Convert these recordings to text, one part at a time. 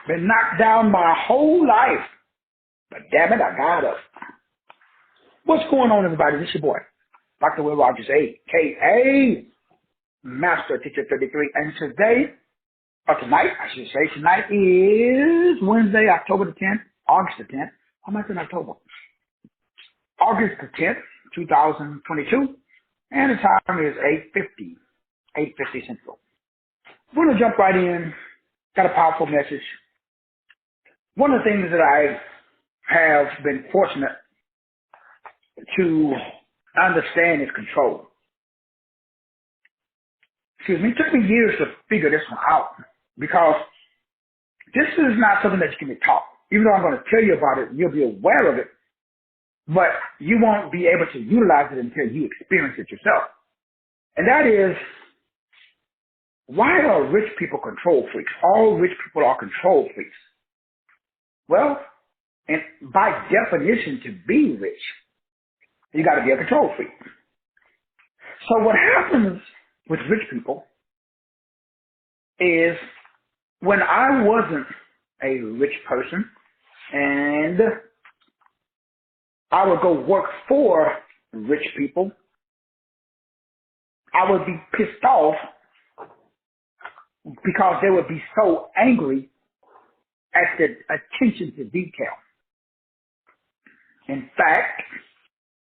Been knocked down my whole life. But damn it, I got up. What's going on, everybody? This is your boy, Dr. Will Rogers, a.k.a. Master Teacher 33. And today, or tonight, I should say, tonight is Wednesday, October the 10th, August the 10th. How am I saying October? August the 10th, 2022. And the time is 8:50 Central. We're going to jump right in. Got a powerful message. One of the things that I have been fortunate to understand is control. Excuse me, it took me years to figure this one out because this is not something that you can be taught. Even though I'm going to tell you about it, you'll be aware of it, but you won't be able to utilize it until you experience it yourself. And that is, why are rich people control freaks? All rich people are control freaks. Well, and by definition, to be rich, you got to be a control freak. So what happens with rich people is when I wasn't a rich person and I would go work for rich people, I would be pissed off because they would be so angry at the attention to detail. In fact,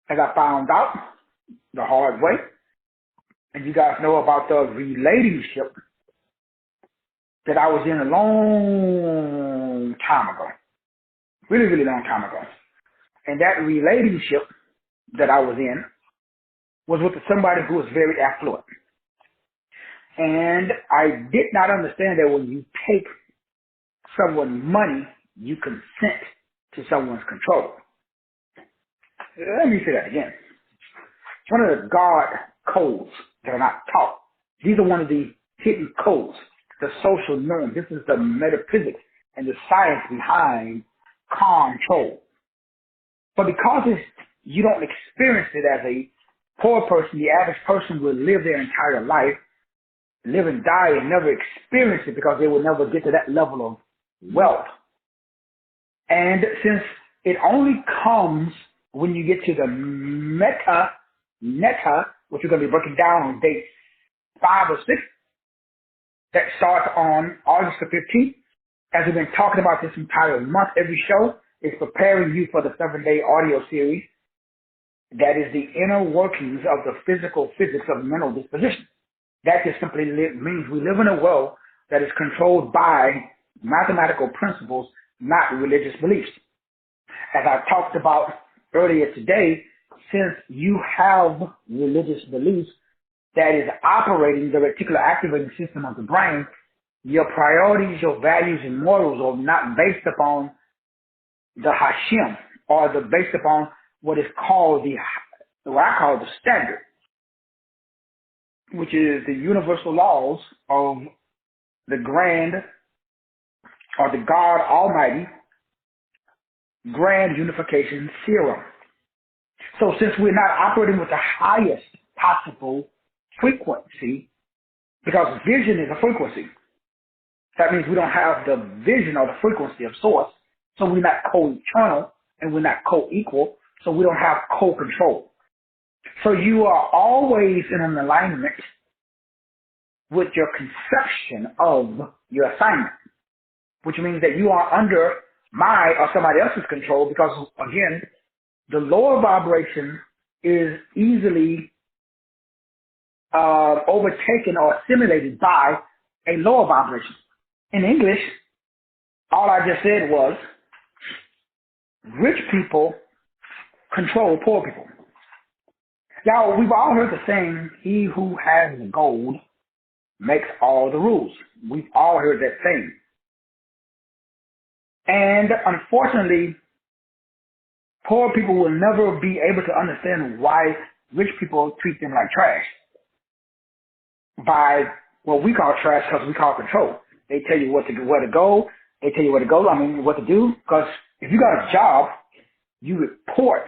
as I found out the hard way, and you guys know about the relationship that I was in a long time ago, really, really long time ago. And that relationship that I was in was with somebody who was very affluent. And I did not understand that when you take someone's money, you consent to someone's control. Let me say that again. One of the God codes that are not taught. These are one of the hidden codes, the social norm. This is the metaphysics and the science behind control. But because you don't experience it as a poor person, the average person will live their entire life, live and die, and never experience it because they will never get to that level of wealth. And since it only comes when you get to the meta, which we're going to be breaking down on date 5 or 6, that starts on August the 15th. As we've been talking about this entire month, every show is preparing you for the 7-day audio series. That is the inner workings of the physical physics of mental disposition. That just simply means we live in a world that is controlled by mathematical principles, not religious beliefs. As I talked about earlier today, since you have religious beliefs that is operating the reticular activating system of the brain, your priorities, your values, and morals are not based upon the Hashem or based upon what is called what I call the standard, which is the universal laws of the grand or the God Almighty grand unification theorem. So since we're not operating with the highest possible frequency, because vision is a frequency, that means we don't have the vision or the frequency of source, so we're not co-eternal and we're not co-equal, so we don't have co-control. So you are always in an alignment with your conception of your assignment, which means that you are under my or somebody else's control because, again, the lower vibration is easily overtaken or assimilated by a lower vibration. In English, all I just said was rich people control poor people. Now, we've all heard the saying, he who has the gold makes all the rules. We've all heard that saying. And unfortunately, poor people will never be able to understand why rich people treat them like trash. By what we call trash because we call control. They tell you where to go. They tell you where to go. What to do. Because if you got a job, you report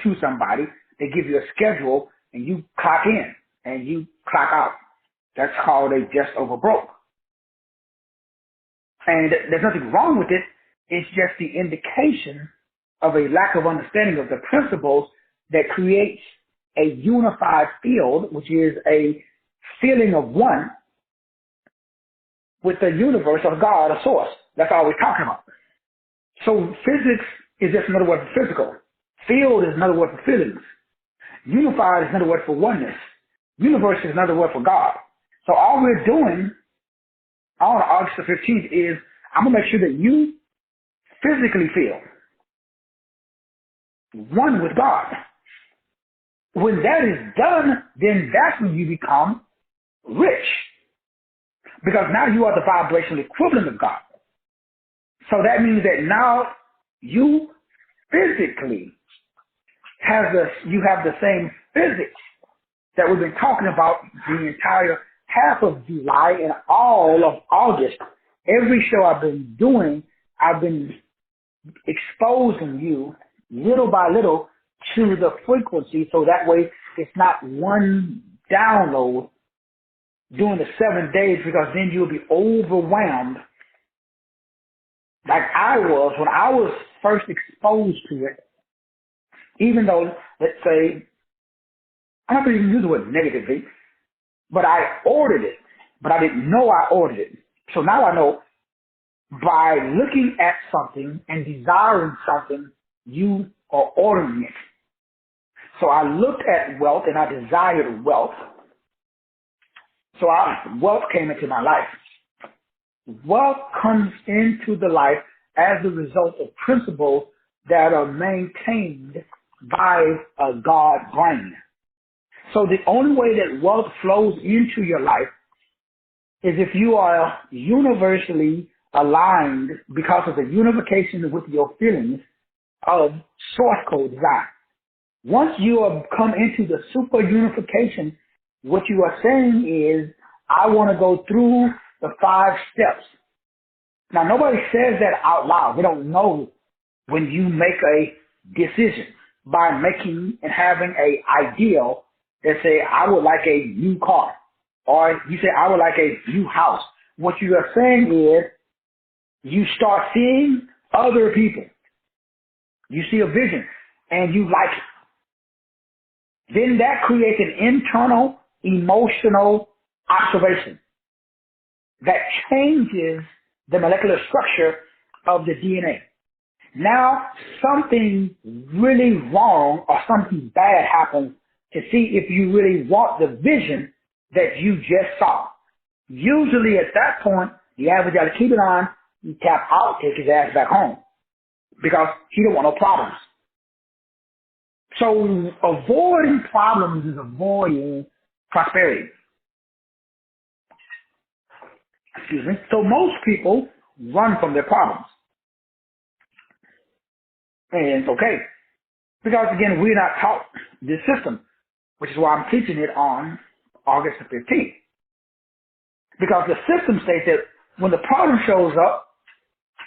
to somebody. They give you a schedule, and you clock in and you clock out. That's called a just over broke. And there's nothing wrong with it. It's just the indication of a lack of understanding of the principles that creates a unified field, which is a feeling of one with the universe of God, a source. That's all we're talking about. So physics is just another word for physical. Field is another word for feelings. Unified is another word for oneness. Universe is another word for God. So all we're doing on August the 15th is I'm going to make sure that you physically feel one with God. When that is done, then that's when you become rich. Because now you are the vibrational equivalent of God. So that means that now you physically you have the same physics that we've been talking about the entire half of July and all of August. Every show I've been doing, I've been exposing you little by little to the frequency, so that way it's not one download during the 7 days, because then you'll be overwhelmed like I was when I was first exposed to it. Even though, let's say, I'm not going to even use the word negatively, but I ordered it, but I didn't know I ordered it. So now I know by looking at something and desiring something, you are ordering it. So I looked at wealth and I desired wealth. So wealth came into my life. Wealth comes into the life as a result of principles that are maintained by a God brain. So the only way that wealth flows into your life is if you are universally aligned because of the unification with your feelings of source code design. Once you have come into the super unification, what you are saying is, I want to go through the 5 steps. Now, nobody says that out loud. They don't know when you make a decision by making and having a ideal that say, I would like a new car. Or you say, I would like a new house. What you are saying is, you start seeing other people. You see a vision and you like it. Then that creates an internal emotional observation that changes the molecular structure of the DNA. Now something really wrong or something bad happens to see if you really want the vision that you just saw. Usually at that point, the average got to keep it on, you tap out, take his ass back home because he don't want no problems. So avoiding problems is avoiding prosperity. Excuse me. So most people run from their problems. And it's okay. Because again, we're not taught this system, which is why I'm teaching it on August the 15th. Because the system states that when the problem shows up,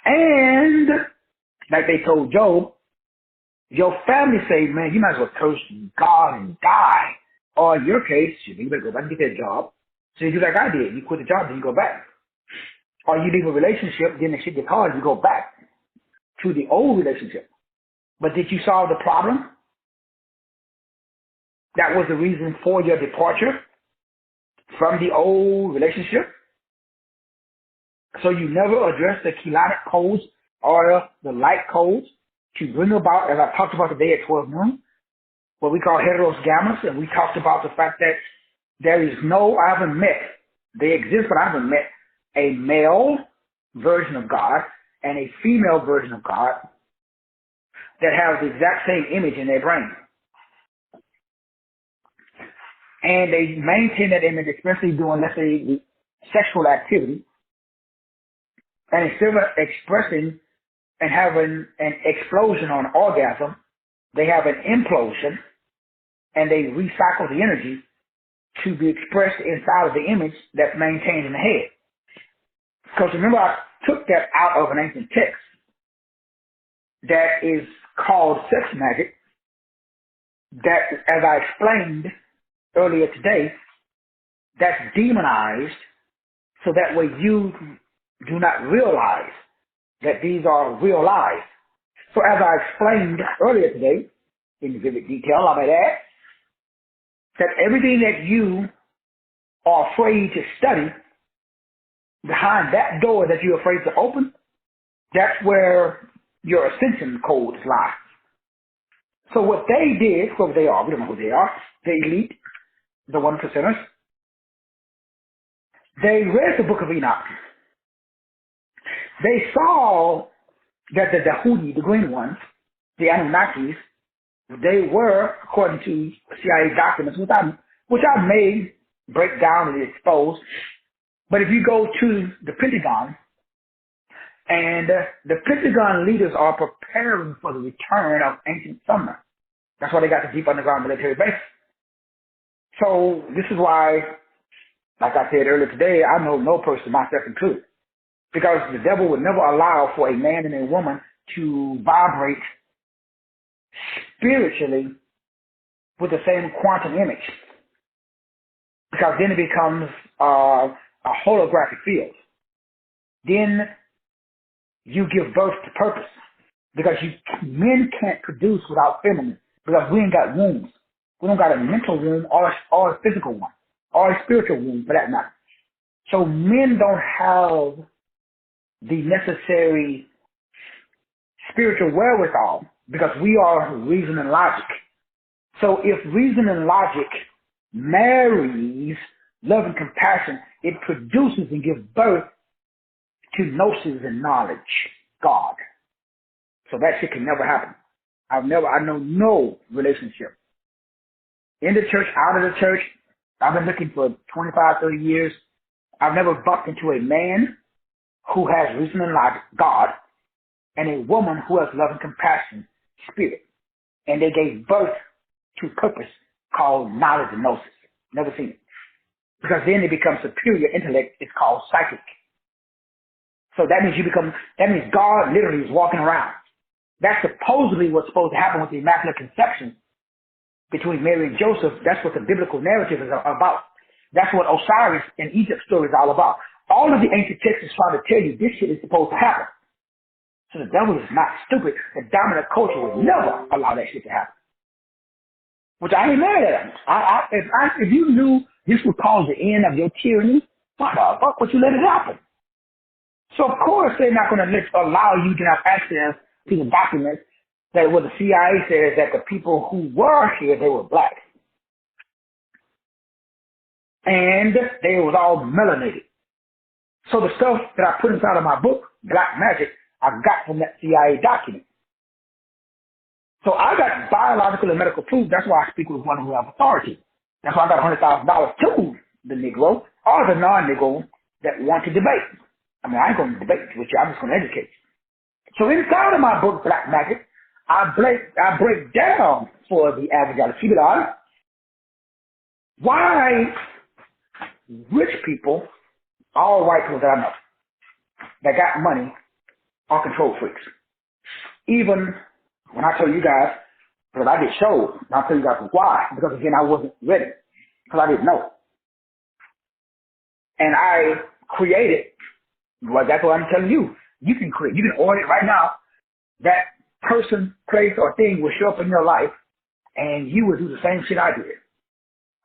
and like they told Job, your family say, man, you might as well curse God and die. Or in your case, you better go back and get that job. So you do like I did. You quit the job, then you go back. Or you leave a relationship, then the shit gets hard, you go back to the old relationship. But did you solve the problem? That was the reason for your departure from the old relationship. So you never address the chelatic codes or the light codes to bring about, as I talked about today at 12 noon, what we call heteros gammas, and we talked about the fact that there is I haven't met, they exist, but I haven't met a male version of God and a female version of God that have the exact same image in their brain. And they maintain that image, especially during, let's say, sexual activity, and instead of expressing and having an explosion or an orgasm, they have an implosion, and they recycle the energy to be expressed inside of the image that's maintained in the head. Because remember, I took that out of an ancient text that is called sex magic, that, as I explained earlier today, that's demonized, so that way you do not realize that these are real lies. So as I explained earlier today, in vivid detail, I might add, that everything that you are afraid to study, behind that door that you're afraid to open, that's where your ascension codes lie. So what they did, whoever they are, we don't know who they are, the elite, the 1%ers, they read the book of Enoch. They saw that the Dahudi, the green ones, the Anunnakis, they were, according to CIA documents, which I may break down and expose. But if you go to the Pentagon, and the Pentagon leaders are preparing for the return of ancient Sumner. That's why they got the deep underground military base. So this is why, like I said earlier today, I know no person, myself included, because the devil would never allow for a man and a woman to vibrate spiritually with the same quantum image, because then it becomes a holographic field. Then you give birth to purpose, because men can't produce without feminine, because we ain't got wombs. We don't got a mental womb or a physical one or a spiritual womb for that matter. So men don't have the necessary spiritual wherewithal, because we are reason and logic. So if reason and logic marries love and compassion, it produces and gives birth to gnosis and knowledge, God. So that shit can never happen. I know no relationship. In the church, out of the church, I've been looking for 25, 30 years. I've never bumped into a man who has reason and logic, God, and a woman who has love and compassion, spirit. And they gave birth to purpose called knowledge and gnosis. Never seen it. Because then it becomes superior intellect. It's called psychic. So that means God literally is walking around. That's supposedly what's supposed to happen with the Immaculate Conception between Mary and Joseph. That's what the biblical narrative is about. That's what Osiris and Egypt story is all about. All of the ancient texts is trying to tell you this shit is supposed to happen. So the devil is not stupid. The dominant culture would never allow that shit to happen. Which I ain't mad at him. If you knew this would cause the end of your tyranny, why the fuck would you let it happen? So of course they're not going to allow you to have access to the documents that what the CIA says that the people who were here, they were black. And they was all melanated. So the stuff that I put inside of my book, Black Magic, I got from that CIA document. So I got biological and medical proof. That's why I speak with one who have authority. That's why I got $100,000 to the Negro or the non-Negro that want to debate. I mean, I ain't going to debate with you. I'm just going to educate you. So inside of my book, Black Magic, I break down for the average Alcibiades why rich people, all white people that I know, that got money, are control freaks. Even when I tell you guys, because I get showed, and I'll tell you guys why. Because again, I wasn't ready, because I didn't know. And I created, well, that's what I'm telling you. You can order it right now. That person, place, or thing will show up in your life, and you will do the same shit I did.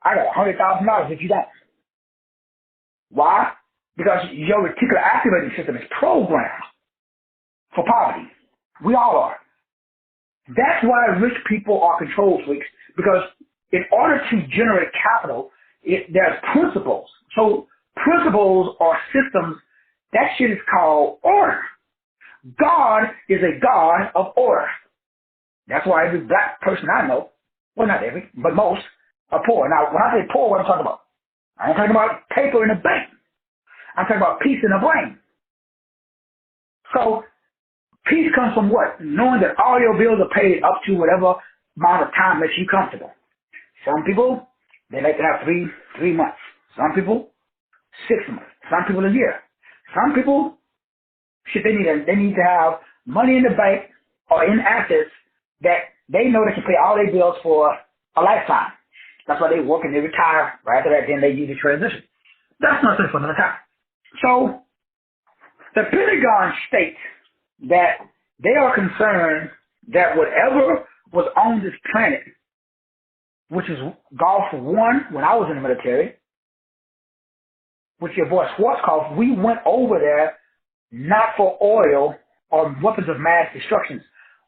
I got $100,000 if you don't. Why? Because your reticular activating system is programmed for poverty. We all are. That's why rich people are control freaks, because in order to generate capital, there's principles. So principles or systems, that shit is called order. God is a God of order. That's why every black person I know, well, not every, but most, are poor. Now, when I say poor, what I'm talking about? I ain't talking about paper in the bank. I'm talking about peace in the brain. So, peace comes from what? Knowing that all your bills are paid up to whatever amount of time makes you comfortable. Some people, they like to have three months. Some people, 6 months. Some people, a year. Some people, shit, they need to have money in the bank or in assets that they know they can pay all their bills for a lifetime. That's why they work and they retire. Right after that, then they use the transition. That's not for another time. So, The Pentagon states that they are concerned that whatever was on this planet, which is Gulf One, when I was in the military, which your boy Schwarzkopf, we went over there not for oil or weapons of mass destruction.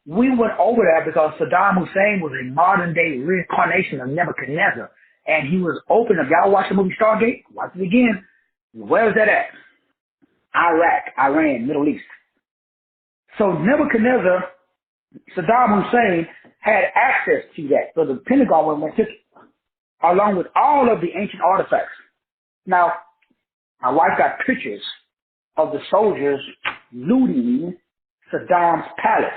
We went over there because Saddam Hussein was a modern-day reincarnation of Nebuchadnezzar, and he was open. If y'all watch the movie Stargate, watch it again. Where is that at? Iraq, Iran, Middle East. So Nebuchadnezzar, Saddam Hussein, had access to that. So the Pentagon went and took it, along with all of the ancient artifacts. Now, my wife got pictures of the soldiers looting Saddam's palace.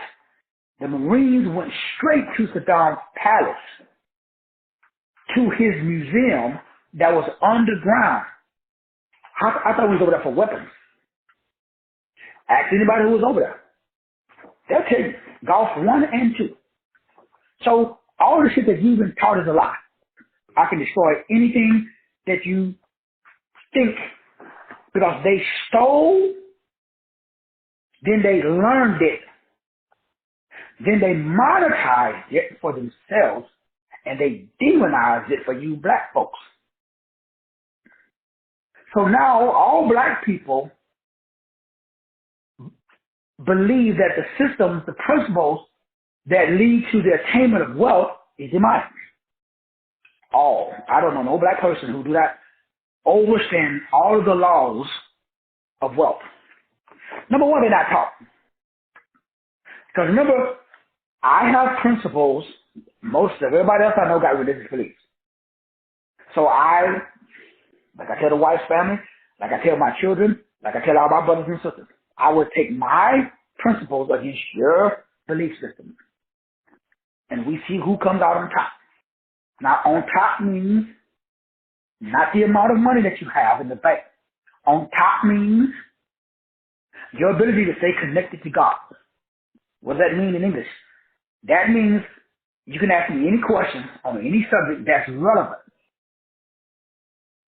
The Marines went straight to Saddam's palace, to his museum that was underground. I thought we was over there for weapons. Ask anybody who was over there. They'll tell you, Gulf 1 and 2. So all the shit that you've been taught is a lie. I can destroy anything that you think because they stole, then they learned it, then they monetized it for themselves, and they demonized it for you black folks. So now all black people believe that the systems, the principles that lead to the attainment of wealth is demonic. All. I don't know no black person who do not understand all of the laws of wealth. Number one, they're not taught. Because remember, I have principles. Most of everybody else I know got religious beliefs. So like I tell the wife's family, like I tell my children, like I tell all my brothers and sisters, I would take my principles against your belief system. And we see who comes out on top. Now, on top means not the amount of money that you have in the bank. On top means your ability to stay connected to God. What does that mean in English? That means you can ask me any question on any subject that's relevant.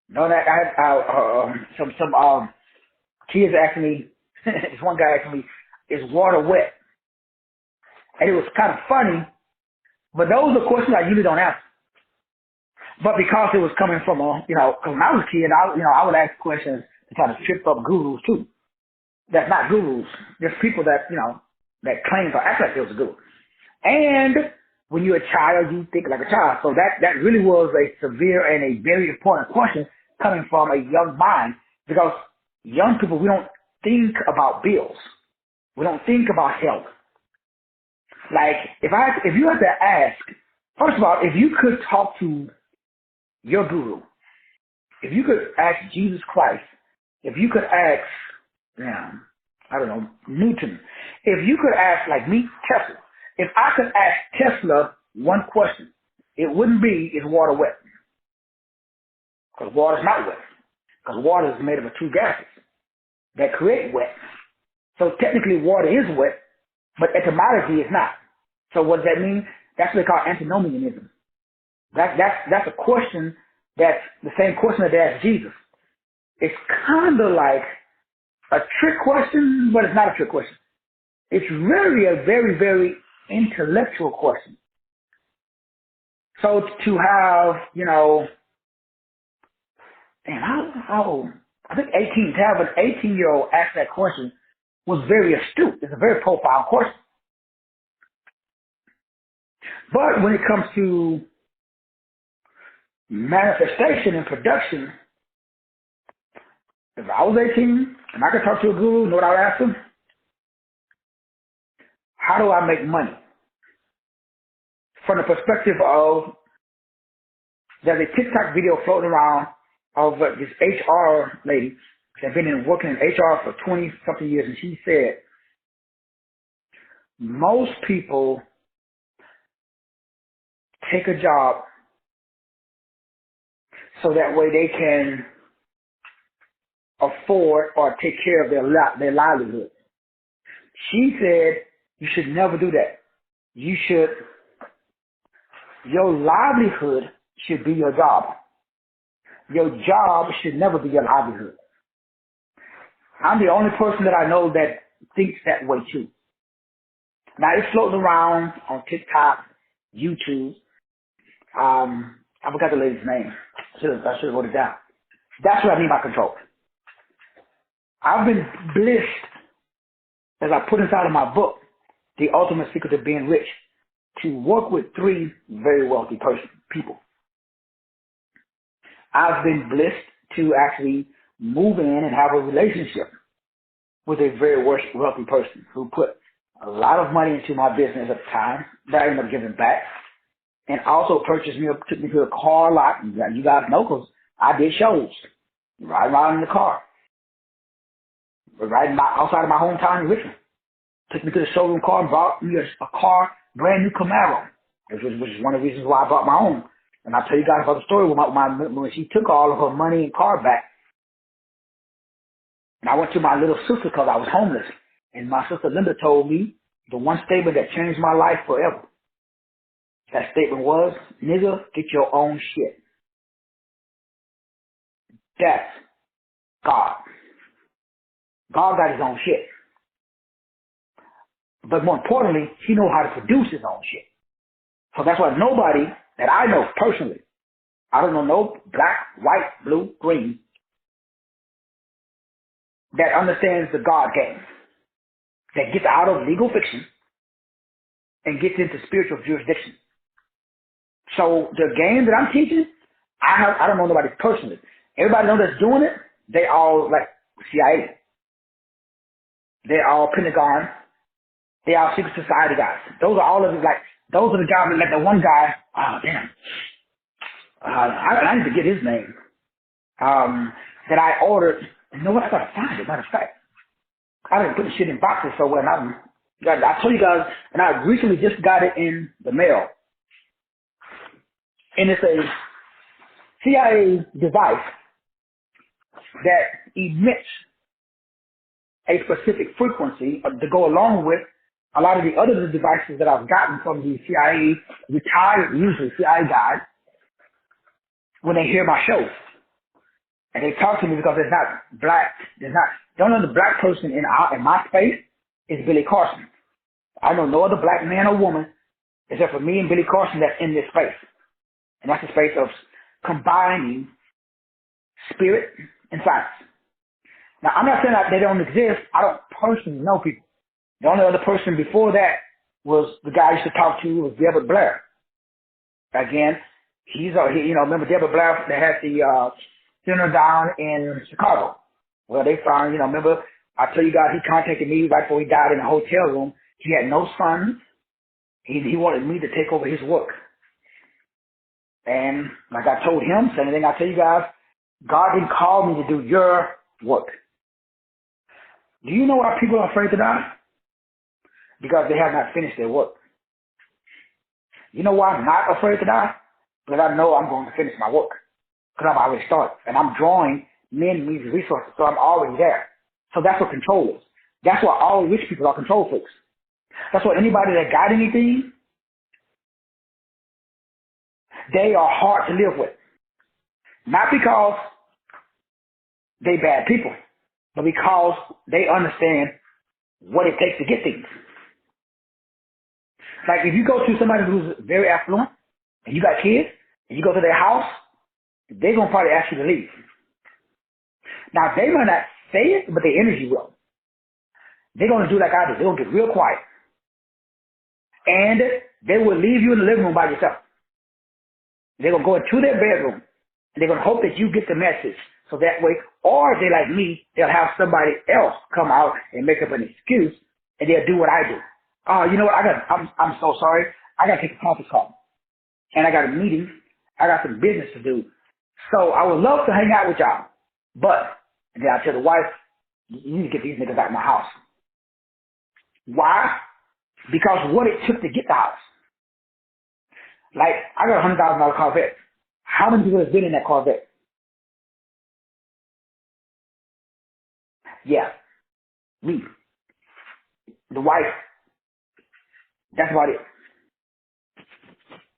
Know that I had some kids asking me, this one guy asked me, is water wet? And it was kind of funny, but those are questions I usually don't answer. But because it was coming from because when I was a kid, I would ask questions to try to trip up gurus too. That's not gurus. There's people that, that claim to act like they was a guru. And when you're a child, you think like a child. So that really was a severe and a very important question coming from a young mind, because young people, we don't think about bills. We don't think about health. Like, if you had to ask, first of all, if you could talk to your guru, if you could ask Jesus Christ, if you could ask, Newton, if you could ask, like me, Tesla, if I could ask Tesla one question, it wouldn't be, is water wet? Because water's not wet. Because water is made up of two gases that create wet. So technically water is wet, but etymologically it's not. So what does that mean? That's what they call antinomianism. That's a question that's the same question that they asked Jesus. It's kind of like a trick question, but it's not a trick question. It's really a very, very intellectual question. So to have, I think 18, to have an 18-year-old ask that question was very astute. It's a very profound question. But when it comes to manifestation and production, if I was 18 and I could talk to a guru, know what I would ask him? How do I make money? From the perspective of, there's a TikTok video floating around of this HR lady that's been working in HR for 20-something years, and she said, most people take a job so that way they can afford or take care of their livelihood. She said, you should never do that. Your livelihood should be your job. Your job should never be your livelihood. I'm the only person that I know that thinks that way too. Now it's floating around on TikTok, YouTube. I forgot the lady's name. I should have wrote it down. That's what I mean by control. I've been blessed, as I put inside of my book, The Ultimate Secret of Being Rich, to work with 3 very wealthy people. I've been blessed to actually move in and have a relationship with a very wealthy person who put a lot of money into my business at the time that I ended up giving back, and also took me to a car lot. You guys know, because I did shows, riding around in the car, riding outside of my hometown in Richmond. Took me to the showroom car and bought me a car, brand new Camaro, which is one of the reasons why I bought my own. And I'll tell you guys about the story when she took all of her money and car back. And I went to my little sister because I was homeless. And my sister Linda told me the one statement that changed my life forever. That statement was, nigga, get your own shit. That's God. God got his own shit. But more importantly, he knows how to produce his own shit. So that's why nobody that I know personally, I don't know no black, white, blue, green, that understands the God game, that gets out of legal fiction and gets into spiritual jurisdiction. So the game that I'm teaching, I don't know nobody personally. Everybody knows that's doing it. They all like CIA. They all Pentagon. They all secret society guys. Those are all of it. Like those are the guys. Like the one guy. Oh damn. I need to get his name. That I ordered. You know what? I gotta find it. Matter of fact, I didn't put the shit in boxes so well. I told you guys, and I recently just got it in the mail. And it's a CIA device that emits a specific frequency to go along with a lot of the other devices that I've gotten from the CIA retired, usually CIA guys, when they hear my shows. And they talk to me because the only other black person in my space is Billy Carson. I know no other black man or woman except for me and Billy Carson that's in this space. And that's the space of combining spirit and science. Now, I'm not saying that they don't exist. I don't personally know people. The only other person before that was the guy I used to talk to was Deborah Blair. Again, remember Deborah Blair that had the center down in Chicago. Well, they found, remember, I tell you guys, he contacted me right before he died in a hotel room. He had no sons. He wanted me to take over his work. And like I told him, same thing I tell you guys, God didn't call me to do your work. Do you know why people are afraid to die? Because they have not finished their work. You know why I'm not afraid to die? Because I know I'm going to finish my work. Because I've already started. And I'm drawing men, means, resources. So I'm already there. So that's what control is. That's why all rich people are control freaks. That's why anybody that got anything, they are hard to live with. Not because they bad people, but because they understand what it takes to get things. Like if you go to somebody who's very affluent, and you got kids, and you go to their house, they're going to probably ask you to leave. Now, they might not say it, but their energy will. They're going to do like I do. They're going to get real quiet. And they will leave you in the living room by yourself. They're going to go into their bedroom, and they're going to hope that you get the message. So that way, or if they like me, they'll have somebody else come out and make up an excuse, and they'll do what I do. Oh, you know what? I'm so sorry. I got to take a conference call. And I got a meeting. I got some business to do. So I would love to hang out with y'all. But, and then I tell the wife, you need to get these niggas out of my house. Why? Because what it took to get the house. Like, I got a $100,000 Corvette. How many people have been in that Corvette? Yeah. Me. The wife. That's about it.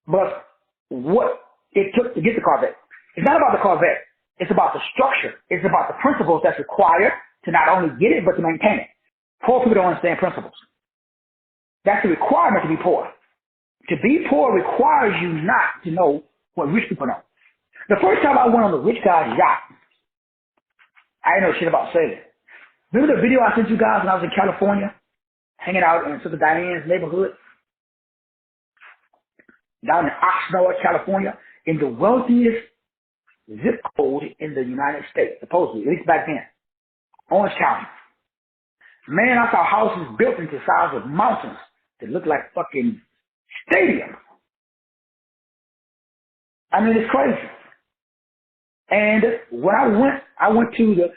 But what it took to get the Corvette, it's not about the Corvette. It's about the structure. It's about the principles that's required to not only get it, but to maintain it. Poor people don't understand principles. That's the requirement to be poor. To be poor requires you not to know what rich people know. The first time I went on the rich guy's yacht, I didn't know shit about sailing. Remember the video I sent you guys when I was in California, hanging out in Sister Diane's neighborhood, down in Oxnard, California, in the wealthiest zip code in the United States, supposedly, at least back then, Orange County. Man, I saw houses built into the size of mountains that look like fucking stadiums. I mean, it's crazy. And when I went to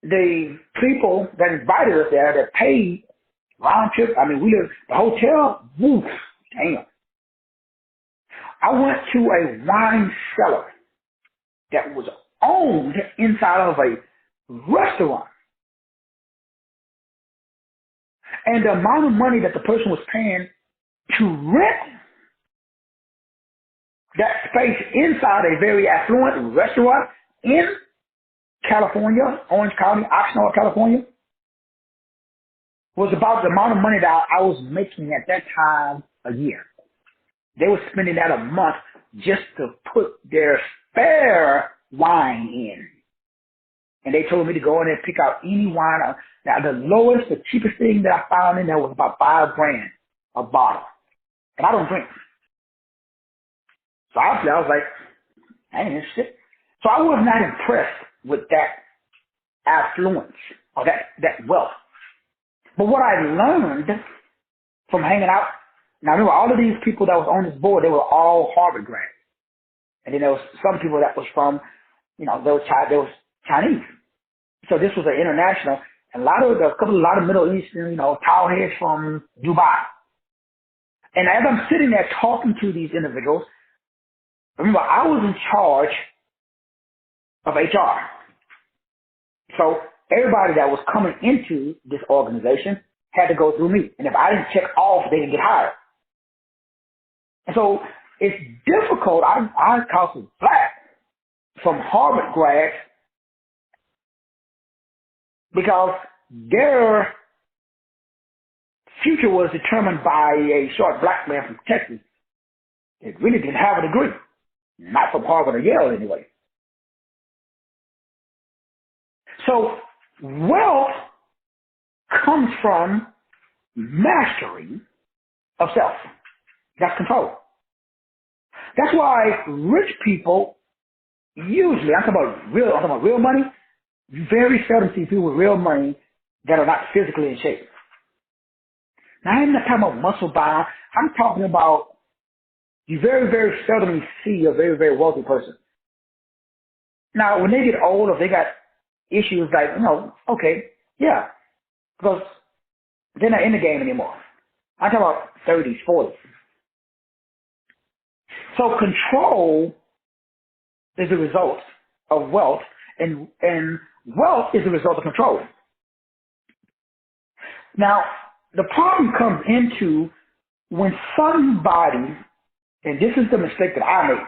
the people that invited us there that paid round trip. I mean, the hotel, woof, damn. I went to a wine cellar that was owned inside of a restaurant. And the amount of money that the person was paying to rent that space inside a very affluent restaurant in California, Orange County, Oxnard, California, was about the amount of money that I was making at that time a year. They were spending that a month just to put their spare wine in. And they told me to go in there and pick out any wine. Now, the lowest, the cheapest thing that I found in there was about $5,000 a bottle. And I don't drink. So obviously I was like, I ain't interested. So I was not impressed with that affluence or that wealth. But what I learned from hanging out, now remember all of these people that was on this board, they were all Harvard grads. And then there was some people that was from, they was Chinese. So this was an international, and a lot of Middle Eastern, tall heads from Dubai. And as I'm sitting there talking to these individuals, remember I was in charge of HR. So everybody that was coming into this organization had to go through me. And if I didn't check off, they didn't get hired. And so it's difficult. I call some flack from Harvard grads because their future was determined by a short black man from Texas that really didn't have a degree. Not from Harvard or Yale anyway. So wealth comes from mastery of self. That's control. That's why rich people usually, I'm talking about real money, you very seldom see people with real money that are not physically in shape. Now I'm not talking about muscle bound. I'm talking about you very, very seldom see a very, very wealthy person. Now when they get old or they got issues like, okay, yeah, because they're not in the game anymore. I'm talking about 30s, 40s. So control is the result of wealth, and wealth is the result of control. Now, the problem comes into when somebody, and this is the mistake that I made.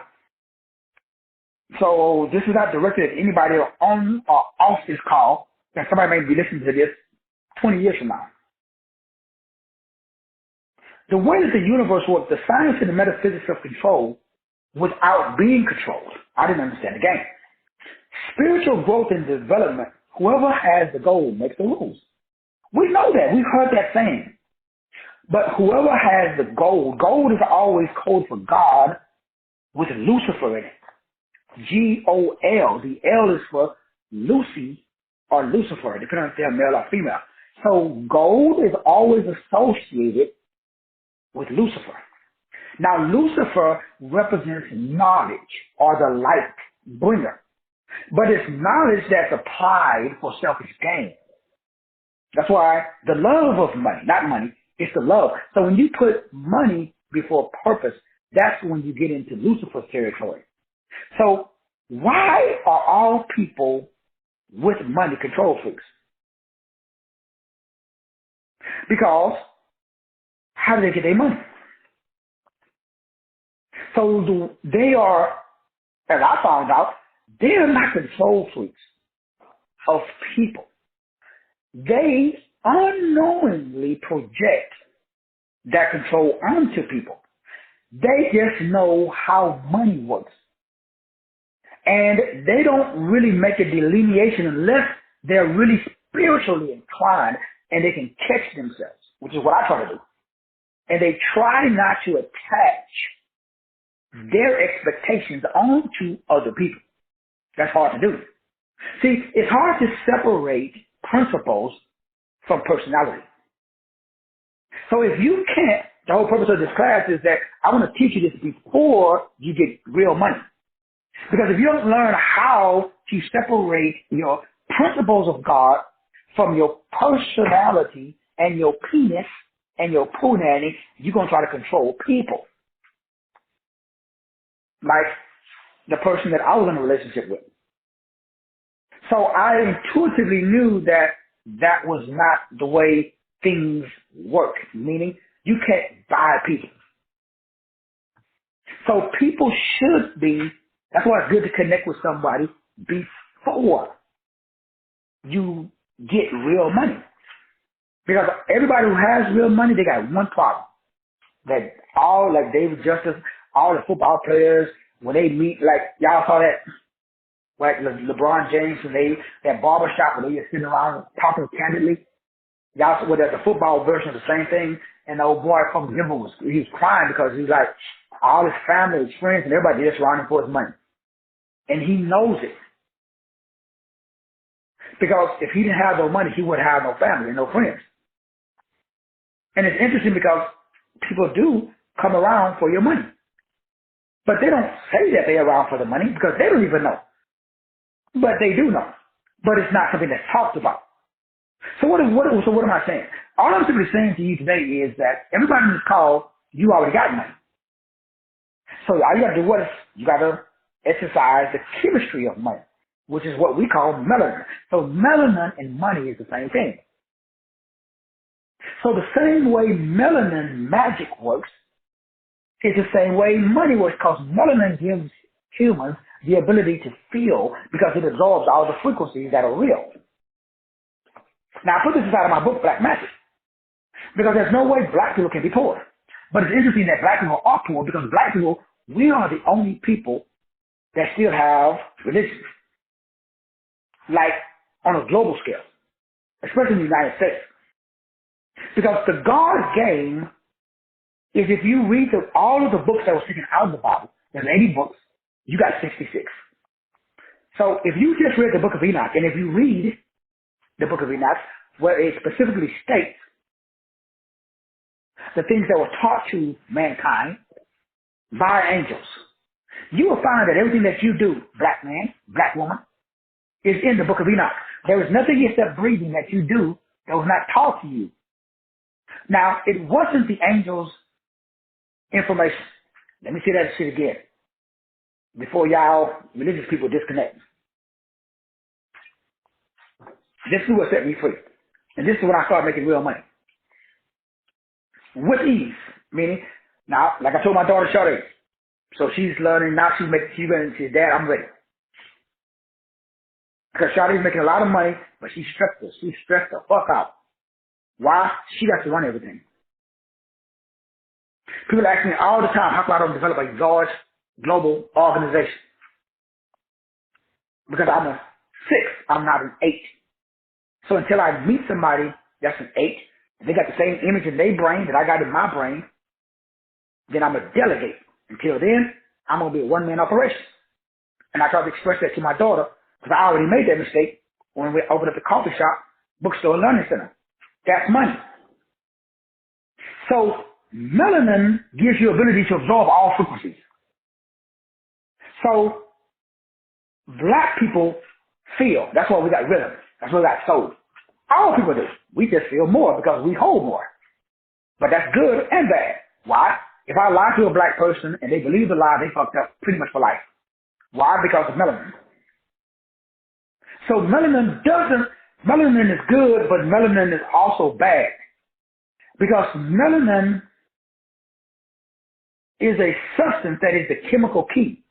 So this is not directed at anybody on or off this call, and somebody may be listening to this 20 years from now. The way that the universe works, the science and the metaphysics of control without being controlled, I didn't understand the game. Spiritual growth and development, whoever has the goal makes the rules. We know that. We've heard that saying. But whoever has the gold is always code for God with Lucifer in it. G-O-L. The L is for Lucy or Lucifer, depending on if they're male or female. So gold is always associated with Lucifer. Now, Lucifer represents knowledge or the light bringer. But it's knowledge that's applied for selfish gain. That's why the love of money, not money, it's the love. So when you put money before purpose, that's when you get into Lucifer's territory. So why are all people with money control freaks? Because how do they get their money? So they are, as I found out, they are not control freaks. of people. They unknowingly project that control onto people. They just know how money works. And they don't really make a delineation unless they're really spiritually inclined and they can catch themselves, which is what I try to do. And they try not to attach their expectations onto other people. That's hard to do. See, it's hard to separate principles from personality. So if you can't, the whole purpose of this class is that I want to teach you this before you get real money. Because if you don't learn how to separate your principles of God from your personality and your penis and your punani, you're going to try to control people. Like the person that I was in a relationship with. So I intuitively knew that that was not the way things work, meaning you can't buy people. So people should be, that's why it's good to connect with somebody before you get real money. Because everybody who has real money, they got one problem. That all, like David Justice, all the football players, when they meet, like y'all saw that, like LeBron James, when that barbershop where they just sitting around talking candidly. Y'all saw that the football version of the same thing. And the old boy from Denver he was crying because he's like, all his family, his friends, and everybody just running for his money. And he knows it. Because if he didn't have no money, he wouldn't have no family and no friends. And it's interesting because people do come around for your money. But they don't say that they're around for the money because they don't even know. But they do know. But it's not something that's talked about. So what am I saying? All I'm simply saying to you today is that everybody in this call, you already got money. So all you got to do what is you got to exercise the chemistry of money, which is what we call melanin. So melanin and money is the same thing. So the same way melanin magic works is the same way money works, because melanin gives humans the ability to feel because it absorbs all the frequencies that are real. Now, I put this inside of my book, Black Magic, because there's no way black people can be poor. But it's interesting that black people are poor because black people, we are the only people that still have religion. Like on a global scale, especially in the United States. Because the God game is if you read all of the books that were taken out of the Bible, there's 80 books, you got 66. So if you just read the book of Enoch, and if you read the book of Enoch, where it specifically states the things that were taught to mankind by angels, you will find that everything that you do, black man, black woman, is in the book of Enoch. There is nothing except breathing that you do that was not taught to you. Now, it wasn't the angels' information. Let me say that shit again before y'all religious people disconnect. This is what set me free. And this is when I started making real money. With ease. Meaning, now, like I told my daughter, Shawty, so she's learning, now she's Dad, I'm ready. Because Shawty's making a lot of money, but she's stressed. She's stressed the fuck out. Why? She got to run everything. People ask me all the time, how come I don't develop a large global organization? Because I'm a 6, I'm not an 8. So until I meet somebody that's an 8, and they got the same image in their brain that I got in my brain, then I'm a delegate. Until then, I'm going to be a one-man operation. And I try to express that to my daughter, because I already made that mistake when we opened up the coffee shop, bookstore, and learning center. That's money. So melanin gives you ability to absorb all frequencies. So black people feel. That's why we got rhythm. That's why we got soul. All people do. We just feel more because we hold more. But that's good and bad. Why? If I lie to a black person and they believe the lie, they fucked up pretty much for life. Why? Because of melanin. So melanin is good, but melanin is also bad. Because melanin is a substance that is the chemical key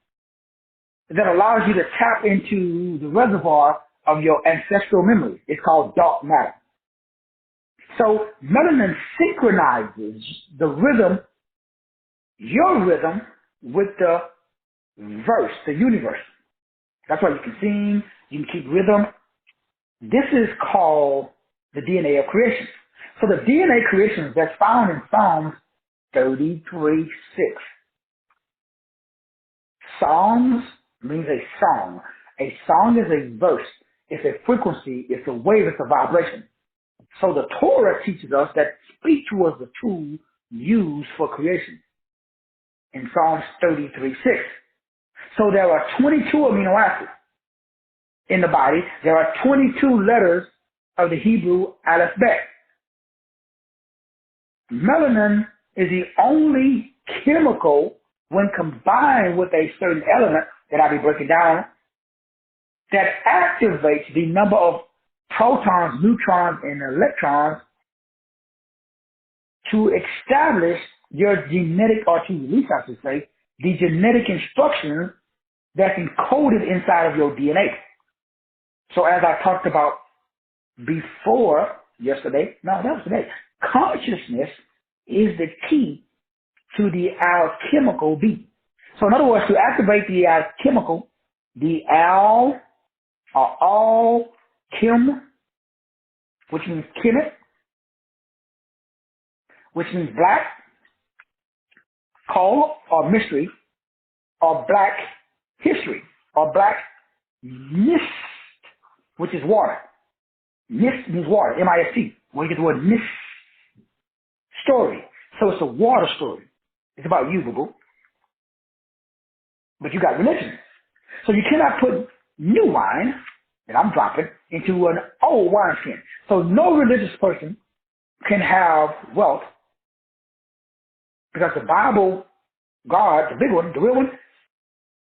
that allows you to tap into the reservoir of your ancestral memory. It's called dark matter. So melanin synchronizes the rhythm, your rhythm, with the verse, the universe. That's why you can sing, you can keep rhythm. This is called the DNA of creation. So the DNA creation that's found in Psalms 33:6. Psalms means a song. A song is a verse. It's a frequency. It's a wave. It's a vibration. So the Torah teaches us that speech was the tool used for creation in Psalms 33:6. So there are 22 amino acids in the body. There are 22 letters of the Hebrew alphabet. Melanin is the only chemical, when combined with a certain element that I'll be breaking down, that activates the number of protons, neutrons, and electrons to establish your genetic, or to release, I should say, the genetic instructions that's encoded inside of your DNA. So as I talked about before yesterday, no, that was today, consciousness is the key to the alchemical beat. So in other words, to activate the alchemical, the al or all chem, which means chemic, which means black, call or mystery, or black history, or black mist, which is water. Mist means water, M-I-S-T, where you get the word mist, story. So it's a water story. It's about you, boo-boo. But you got religion. So you cannot put new wine that I'm dropping into an old wineskin. So no religious person can have wealth, because the Bible, God, the big one, the real one,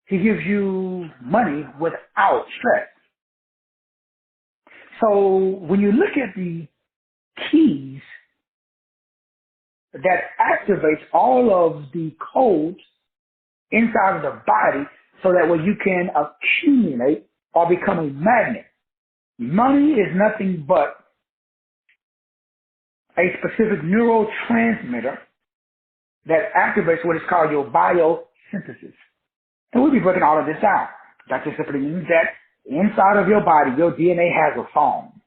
he gives you money without stress. So when you look at the keys that activates all of the codes inside of the body, so that way you can accumulate or become a magnet. Money is nothing but a specific neurotransmitter that activates what is called your biosynthesis. And we'll be breaking all of this down. That just simply means that inside of your body, your DNA has a song.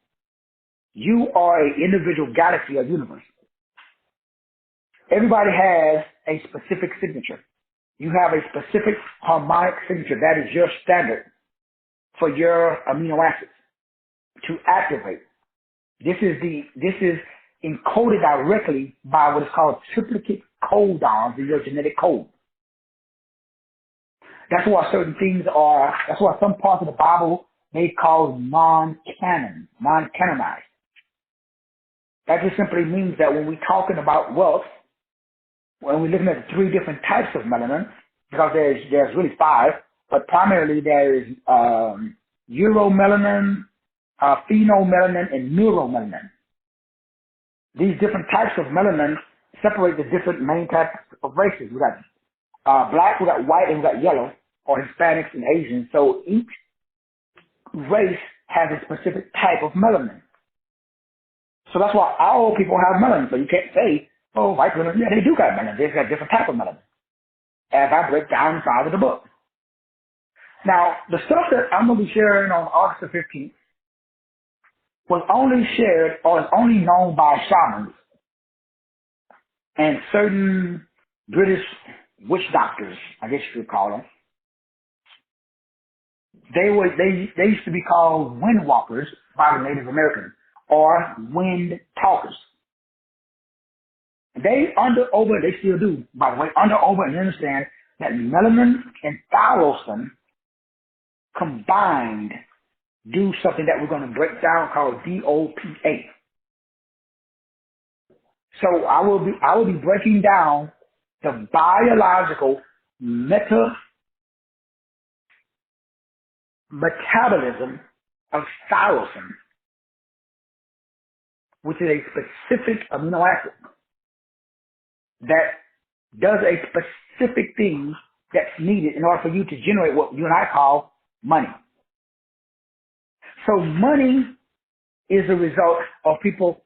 You are an individual galaxy or universe. Everybody has a specific signature. You have a specific harmonic signature. That is your standard for your amino acids to activate. This is encoded directly by what is called triplicate codons in your genetic code. That's why certain things are, that's why some parts of the Bible they call non-canon, non-canonized. That just simply means that when we're talking about wealth, when we're looking at the three different types of melanin, because there's really five, but primarily there is uromelanin, phenomelanin, and neuromelanin. These different types of melanin separate the different main types of races. We got black, we got white, and we got yellow, or Hispanics and Asians. So each race has a specific type of melanin. So that's why all people have melanin. So you can't say, oh, white women, yeah, they do got melanin. They've got different type of melanin, as I break down inside of the book. Now, the stuff that I'm going to be sharing on August the 15th was only shared, or is only known by shamans and certain British witch doctors, I guess you could call them. They used to be called wind walkers by the Native Americans, or wind talkers. They still do, by the way, and understand that melanin and thyrosin combined do something that we're going to break down called DOPA. So I will be breaking down the biological metabolism of thyrosin, which is a specific amino acid that does a specific thing that's needed in order for you to generate what you and I call money. So money is a result of people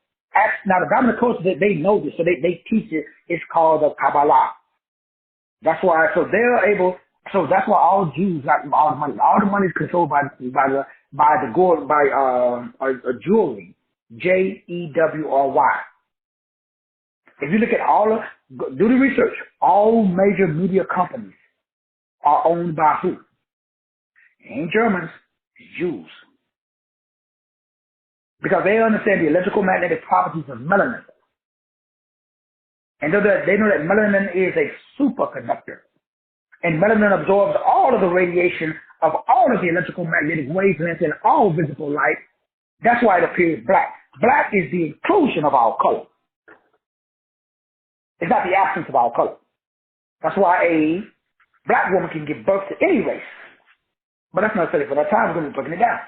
now the dominant culture, they know this, so they teach it. It's called the Kabbalah. That's why, so they're able, so that's why all Jews got all the money. All the money is controlled by jewelry. Jewry. If you look at do the research, all major media companies are owned by who? It ain't Germans, it's Jews. Because they understand the electrical magnetic properties of melanin. And they know that melanin is a superconductor. And melanin absorbs all of the radiation of all of the electrical magnetic wavelengths and all visible light. That's why it appears black. Black is the inclusion of our color. It's not the absence of our color. That's why a black woman can give birth to any race. But that's not study for that time. We're going to be breaking it down.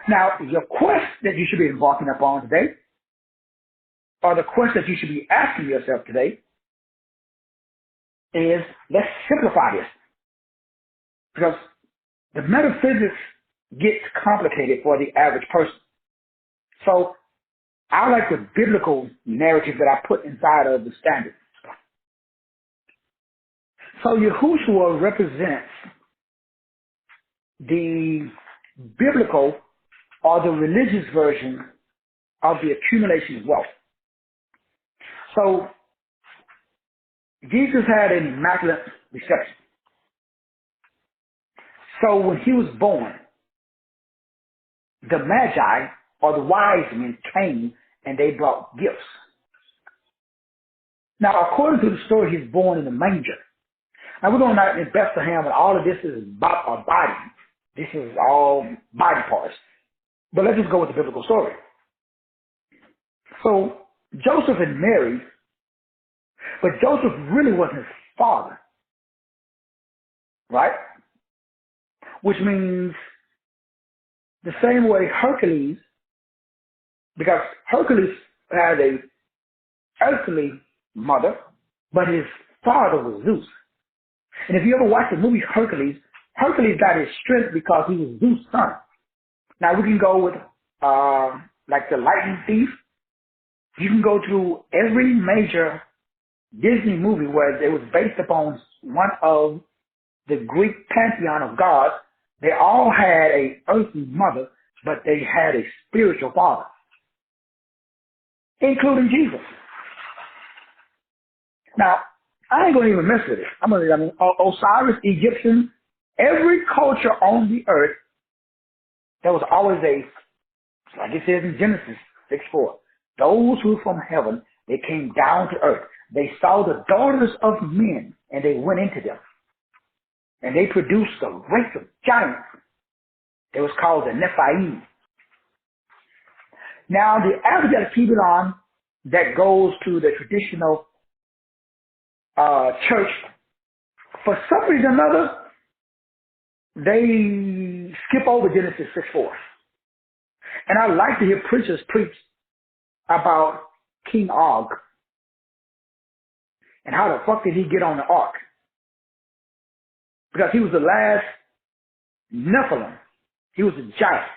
Now, your quest that you should be embarking upon today, or the quest that you should be asking yourself today, is let's simplify this. Because the metaphysics gets complicated for the average person. So I like the biblical narrative that I put inside of the standard. So Yahushua represents the biblical or the religious version of the accumulation of wealth. So Jesus had an immaculate reception. So when he was born, the Magi or the wise men came and they brought gifts. Now, according to the story, he's born in the manger. Now, we're going out in Bethlehem, and all of this is about our body. This is all body parts. But let's just go with the biblical story. So Joseph and Mary, but Joseph really wasn't his father, right? Which means the same way Hercules, because Hercules had a earthly mother, but his father was Zeus. And if you ever watch the movie Hercules, Hercules got his strength because he was Zeus' son. Now we can go with like the lightning thief. You can go through every major Disney movie where it was based upon one of the Greek pantheon of gods. They all had a earthly mother, but they had a spiritual father, including Jesus. Now, I ain't going to even mess with it. Osiris, Egyptian, every culture on the earth, there was always like it says in Genesis 6:4, those who from heaven, they came down to earth. They saw the daughters of men, and they went into them. And they produced a race of giants. It was called the Nephilim. Now, the average Kibidon that goes to the traditional church, for some reason or another, they skip over Genesis 6:4. And I like to hear preachers preach about King Og and how the fuck did he get on the ark? Because he was the last Nephilim. He was a giant.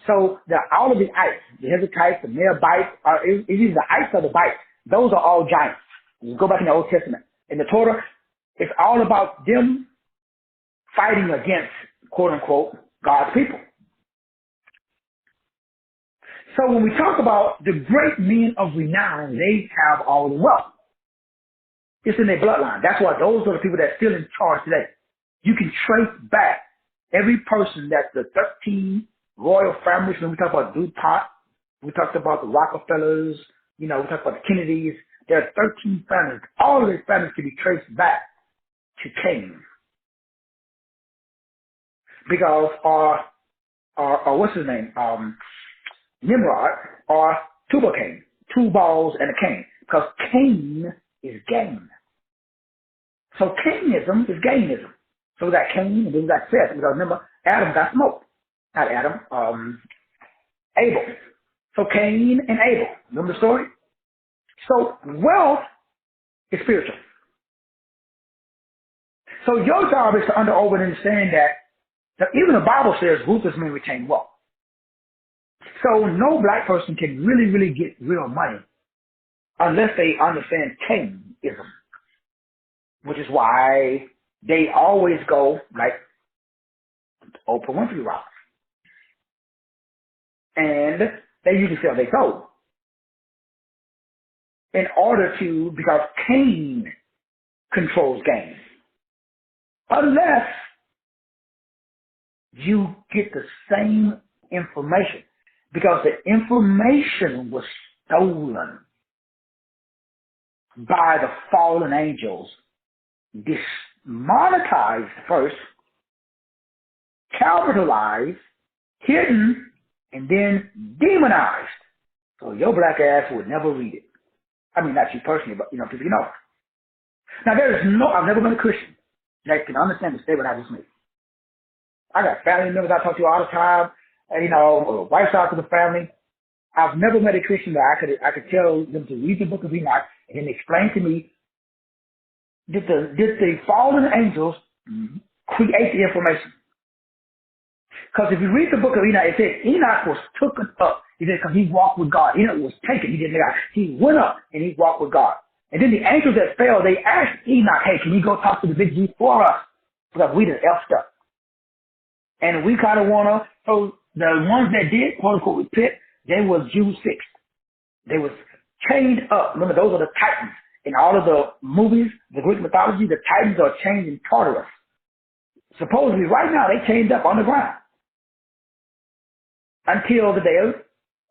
So all of the ites, the Hezekites, the Merebites, it's either the ites or the bites. Those are all giants. You go back in the Old Testament. In the Torah, it's all about them fighting against, quote unquote, God's people. So when we talk about the great men of renown, they have all the wealth. It's in their bloodline. That's why those are the people that are still in charge today. You can trace back every person that the 13 royal families, when we talk about DuPont, we talked about the Rockefellers, we talked about the Kennedys. There are 13 families. All of these families can be traced back to Cain. Because, or what's his name? Nimrod, or Tubal-Cain. 2 balls and a cane. Because Cain is gain. So Cainism is gainism. So we got Cain and then we got Seth. Because remember, Adam got smoked. Not Adam, Abel. So Cain and Abel. Remember the story? So wealth is spiritual. So your job is to understand that Now, even the Bible says ruthless men retain wealth. So no black person can really, really get real money unless they understand Cainism, which is why they always go like Oprah Winfrey route. And they usually sell their soul in order to, because Cain controls gain. Unless you get the same information, because the information was stolen by the fallen angels, demonetized first, capitalized, hidden, and then demonized. So your black ass would never read it. I mean, not you personally, but, people you know. Now, I've never been a Christian that can understand the statement I just made. I got family members I talk to all the time, wife out to the family. I've never met a Christian that I could tell them to read the book of Enoch and then explain to me, did the fallen angels create the information? Because if you read the book of Enoch, it says Enoch was taken up. He said, because he walked with God. Enoch was taken. He didn't die. He went up and he walked with God. And then the angels that fell, they asked Enoch, hey, can you go talk to the big G for us? Because we done effed up. And we kind of want to, so the ones that did, quote unquote, repent, they was Jews fixed. They was chained up. Remember, those are the Titans. In all of the movies, the Greek mythology, the Titans are chained in Tartarus. Supposedly, right now, they chained up on the ground until the day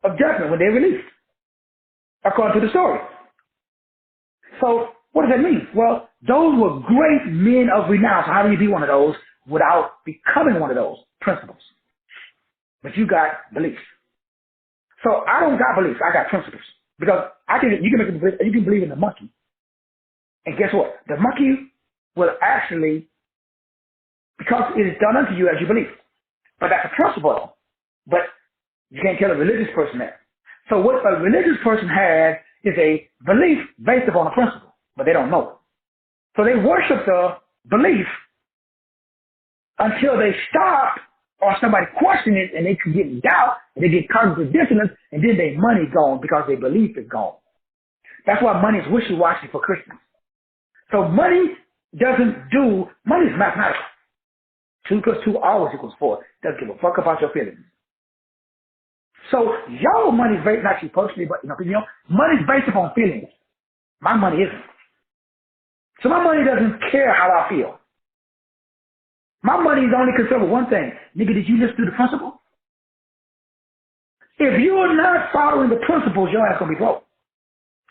of judgment when they're released, according to the story. So what does that mean? Well, those were great men of renown. So how do you be one of those without becoming one of those principles? But you got beliefs. So I don't got beliefs. I got principles. Because you can believe in the monkey. And guess what? The monkey will actually, because it is done unto you as you believe. But that's a principle. But you can't tell a religious person that. So what a religious person has is a belief based upon a principle, but they don't know it. So they worship the belief until they stop or somebody question it and they can get in doubt and they get cognitive dissonance and then their money gone because their belief is gone. That's why money is wishy-washy for Christians. So money is mathematical. 2 + 2 always equals 4. Doesn't give a fuck about your feelings. So your money is based, not you personally, but money is based upon feelings. My money isn't. So my money doesn't care how I feel. My money is only concerned with one thing. Nigga, did you listen to the principle? If you are not following the principles, your ass gonna be broke.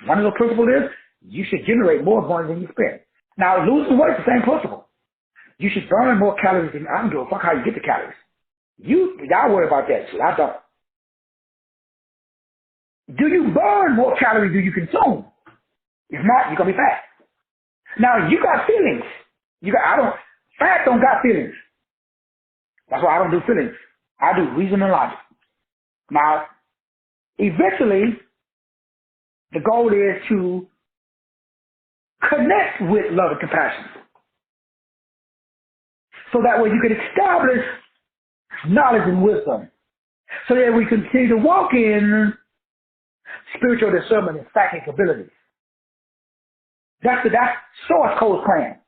One of the principles is you should generate more money than you spend. Now losing weight is the same principle. You should burn more calories than I don't give a fuck how you get the calories. Y'all worry about that shit. I don't. Do you burn more calories than you consume? If not, you're gonna be fat. Now you got feelings. Fat don't got feelings. That's why I don't do feelings. I do reason and logic. Now, eventually, the goal is to connect with love and compassion. So that way you can establish knowledge and wisdom. So that we continue to walk in spiritual discernment and psychic abilities. That's source code plan.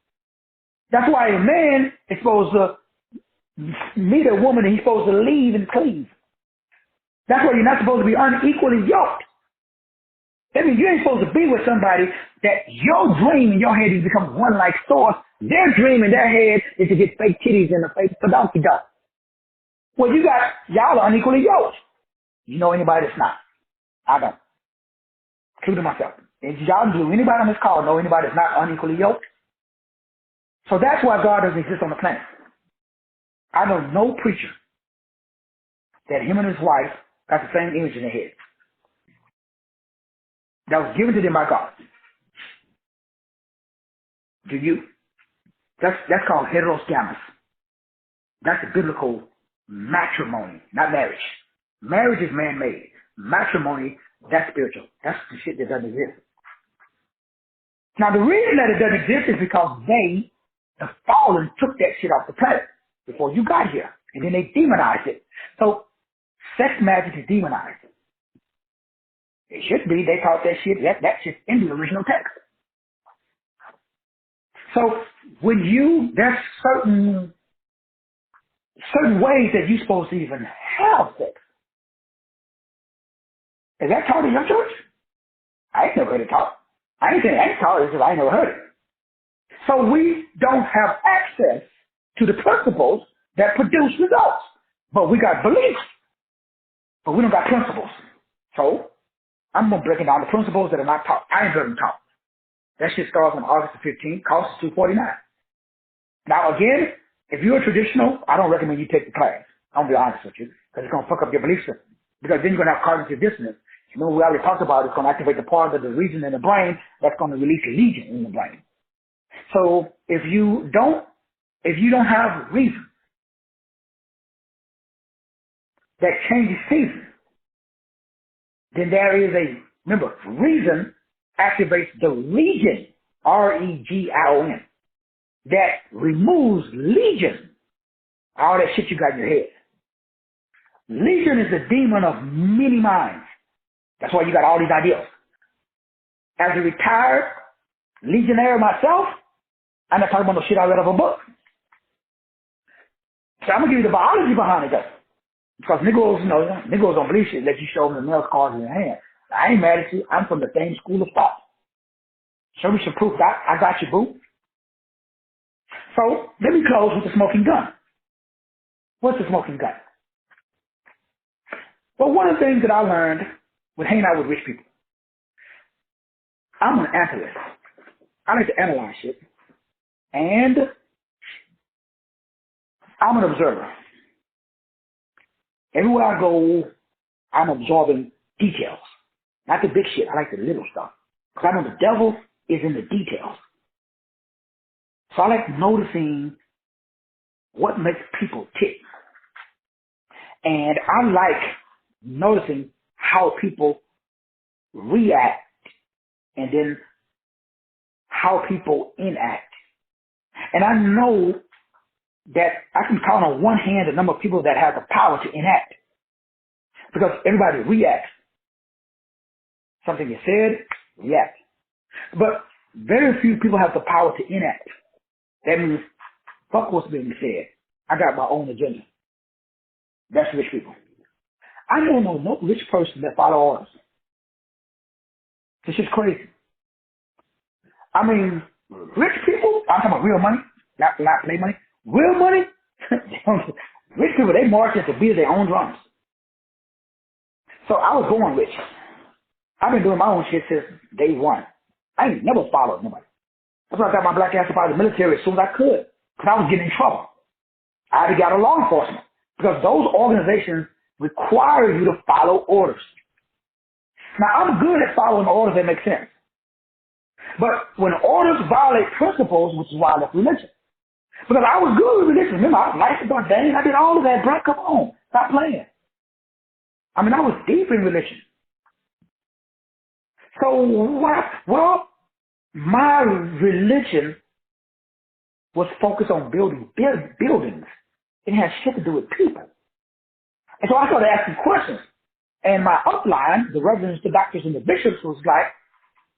That's why a man is supposed to meet a woman and he's supposed to leave and cleave. That's why you're not supposed to be unequally yoked. That means you ain't supposed to be with somebody that your dream in your head is become one like source. Their dream in their head is to get fake titties and a fake donkey duck. Well, y'all are unequally yoked. You know anybody that's not? I don't. Including myself. And y'all do anybody on this call know anybody that's not unequally yoked? So that's why God doesn't exist on the planet. I know no preacher that him and his wife got the same image in their head. That was given to them by God. Do you? That's called heterosgamous. That's the biblical matrimony, not marriage. Marriage is man-made. Matrimony, that's spiritual. That's the shit that doesn't exist. Now the reason that it doesn't exist is because the fallen took that shit off the planet before you got here. And then they demonized it. So sex magic is demonized. It should be. They taught that shit. That's just in the original text. So when there's certain ways that you're supposed to even have sex. Is that taught in your church? I ain't never heard it taught. I ain't saying it ain't taught, it's just I ain't never heard it. So we don't have access to the principles that produce results. But we got beliefs, but we don't got principles. So I'm going to break down the principles that are not taught. I ain't heard them taught. That shit starts on August the 15th, costs $249. Now again, if you're a traditional, I don't recommend you take the class. I'm going to be honest with you, because it's going to fuck up your belief system. Because then you're going to have cognitive dissonance. Remember we already talked about it's going to activate the part of the region in the brain that's going to release a legion in the brain. So if you don't have reason that changes season, then there is remember, reason activates the region, R-E-G-I-O-N, that removes legion, all that shit you got in your head. Legion is the demon of many minds. That's why you got all these ideas. As a retired legionnaire myself, I'm not talking about no shit I read of a book. So I'm going to give you the biology behind it, though. Because niggas don't believe shit unless you show them the nail scars in your hand. I ain't mad at you. I'm from the same school of thought. Show me some proof. I got you, boo. So let me close with the smoking gun. What's the smoking gun? Well, one of the things that I learned with hanging out with rich people, I'm an analyst. I like to analyze shit. And I'm an observer. Everywhere I go, I'm absorbing details. Not the big shit. I like the little stuff. Because I know the devil is in the details. So I like noticing what makes people tick. And I like noticing how people react and then how people enact. And I know that I can count on one hand the number of people that have the power to enact. Because everybody reacts. Something is said, react. But very few people have the power to enact. That means, fuck what's being said. I got my own agenda. That's rich people. I don't know no rich person that follow orders. This is crazy. I mean, rich people, I'm talking about real money, not play money. Real money, rich people, they march at the beat of their own drums. So I was born rich. I've been doing my own shit since day one. I ain't never followed nobody. That's why I got my black ass up out of the military as soon as I could. Because I was getting in trouble. I had to get out of law enforcement. Because those organizations require you to follow orders. Now, I'm good at following orders that make sense. But when orders violate principles, which is why I left religion. Because I was good with religion. Remember, I was licensed ordained. I did all of that, bro. Come on. Stop playing. I mean, I was deep in religion. So what? Well, my religion was focused on building buildings. It had shit to do with people. And so I started asking questions. And my upline, the reverends, the doctors, and the bishops was like,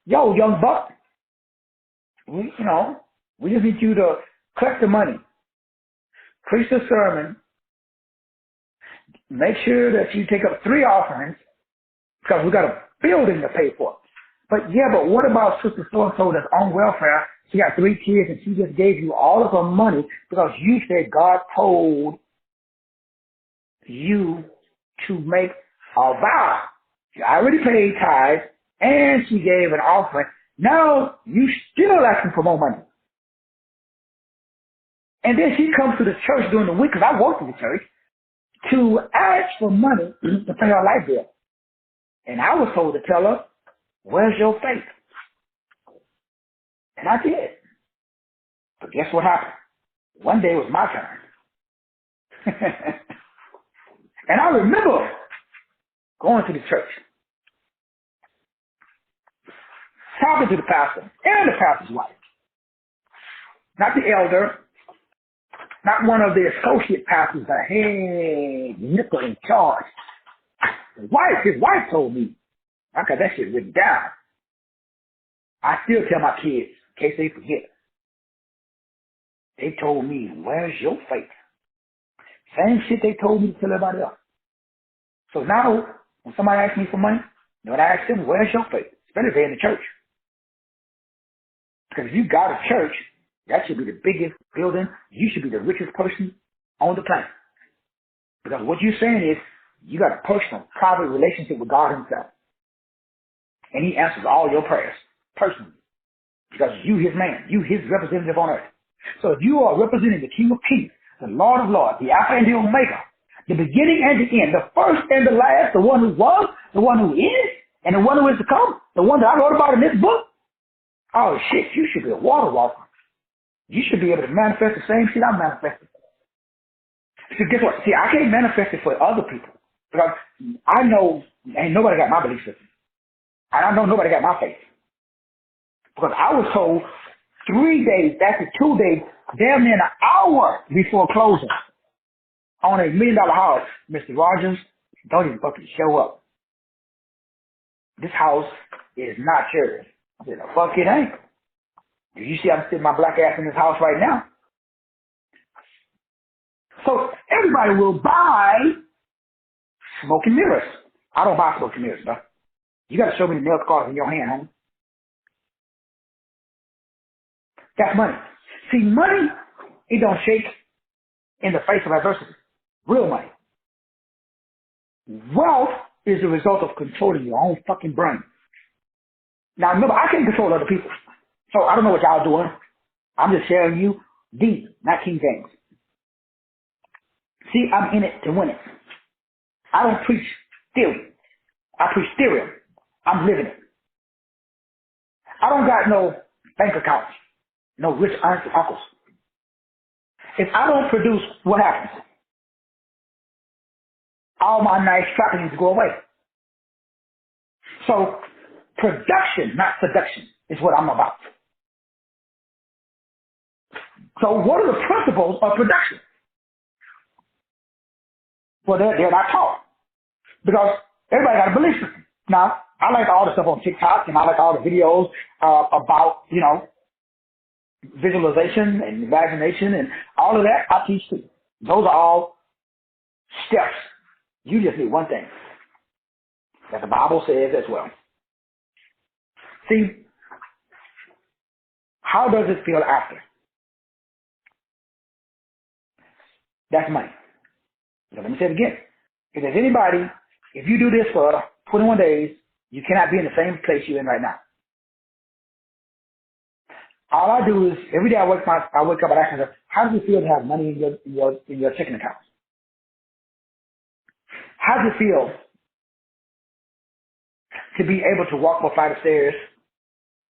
yo, young buck, we just need you to collect the money, preach the sermon, make sure that you take up 3 offerings, because we got a building to pay for. But what about Sister So-and-so that's on welfare? She got 3 kids and she just gave you all of her money because you said God told you to make a vow. She already paid tithes and she gave an offering. Now you still asking for more money. And then she comes to the church during the week, because I work in the church, to ask for money to pay her light bill. And I was told to tell her, where's your faith? And I did. But guess what happened? One day it was my turn. And I remember going to the church, talking to the pastor and the pastor's wife. Not the elder, Not one of the associate pastors that, hey, nickel in charge. His wife told me. I got that shit written down. I still tell my kids, in case they forget. They told me, where's your faith? Same shit they told me to tell everybody else. So now, when somebody asks me for money, when I ask them, where's your faith? Especially if they're in the church. Because if you got a church, that should be the biggest building. You should be the richest person on the planet. Because what you're saying is, you got a personal, private relationship with God himself. And he answers all your prayers, personally. Because you his man, you his representative on earth. So if you are representing the King of Kings, the Lord of Lords, the Alpha and the Omega, the beginning and the end, the first and the last, the one who was, the one who is, and the one who is to come, the one that I wrote about in this book, oh shit, you should be a water walker. You should be able to manifest the same shit I'm manifesting. So guess what? See, I can't manifest it for other people. Because I know ain't nobody got my belief system. And I know nobody got my faith. Because I was told 3 days, after 2 days, damn near an hour before closing, on $1 million house, Mr. Rogers, don't even fucking show up. This house is not yours. I said, the fuck it ain't. You see I'm sitting my black ass in this house right now. So everybody will buy smoke and mirrors. I don't buy smoke and mirrors, bro. You got to show me the nail scars in your hand, homie. That's money. See, money, it don't shake in the face of adversity. Real money. Wealth is the result of controlling your own fucking brain. Now, remember, I can't control other people. So I don't know what y'all doing. I'm just sharing you deep, not King James. See, I'm in it to win it. I don't preach theory. I preach theory. I'm living it. I don't got no bank accounts, no rich aunts and uncles. If I don't produce, what happens? All my nice trappings go away. So production, not seduction, is what I'm about. So what are the principles of production? Well, they're not taught. Because everybody got a belief system. Now, I like all the stuff on TikTok, and I like all the videos about, visualization and imagination and all of that. I teach too. Those are all steps. You just need one thing that the Bible says as well. See, how does it feel after? That's money. So let me say it again. If there's anybody, if you do this for 21 days, you cannot be in the same place you're in right now. All I do is every day I wake up and ask myself, how does it feel to have money in your checking account? How does it feel to be able to walk up a flight of stairs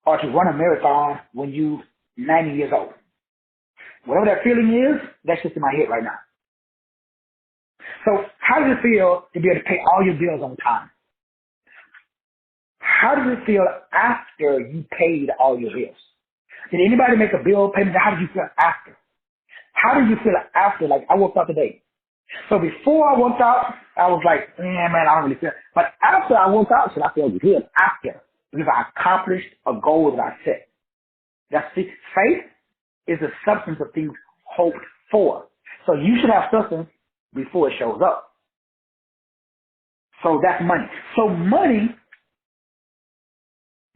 or to run a marathon when you're 90 years old? Whatever that feeling is, that's just in my head right now. So how does it feel to be able to pay all your bills on time? How does it feel after you paid all your bills? Did anybody make a bill payment? How did you feel after? How did you feel after? Like, I woke up today. So before I woke up, I was like, man, I don't really feel. But after I woke up, I feel good after. Because I accomplished a goal that I set. That's faith is the substance of things hoped for. So you should have substance before it shows up. So that's money. So money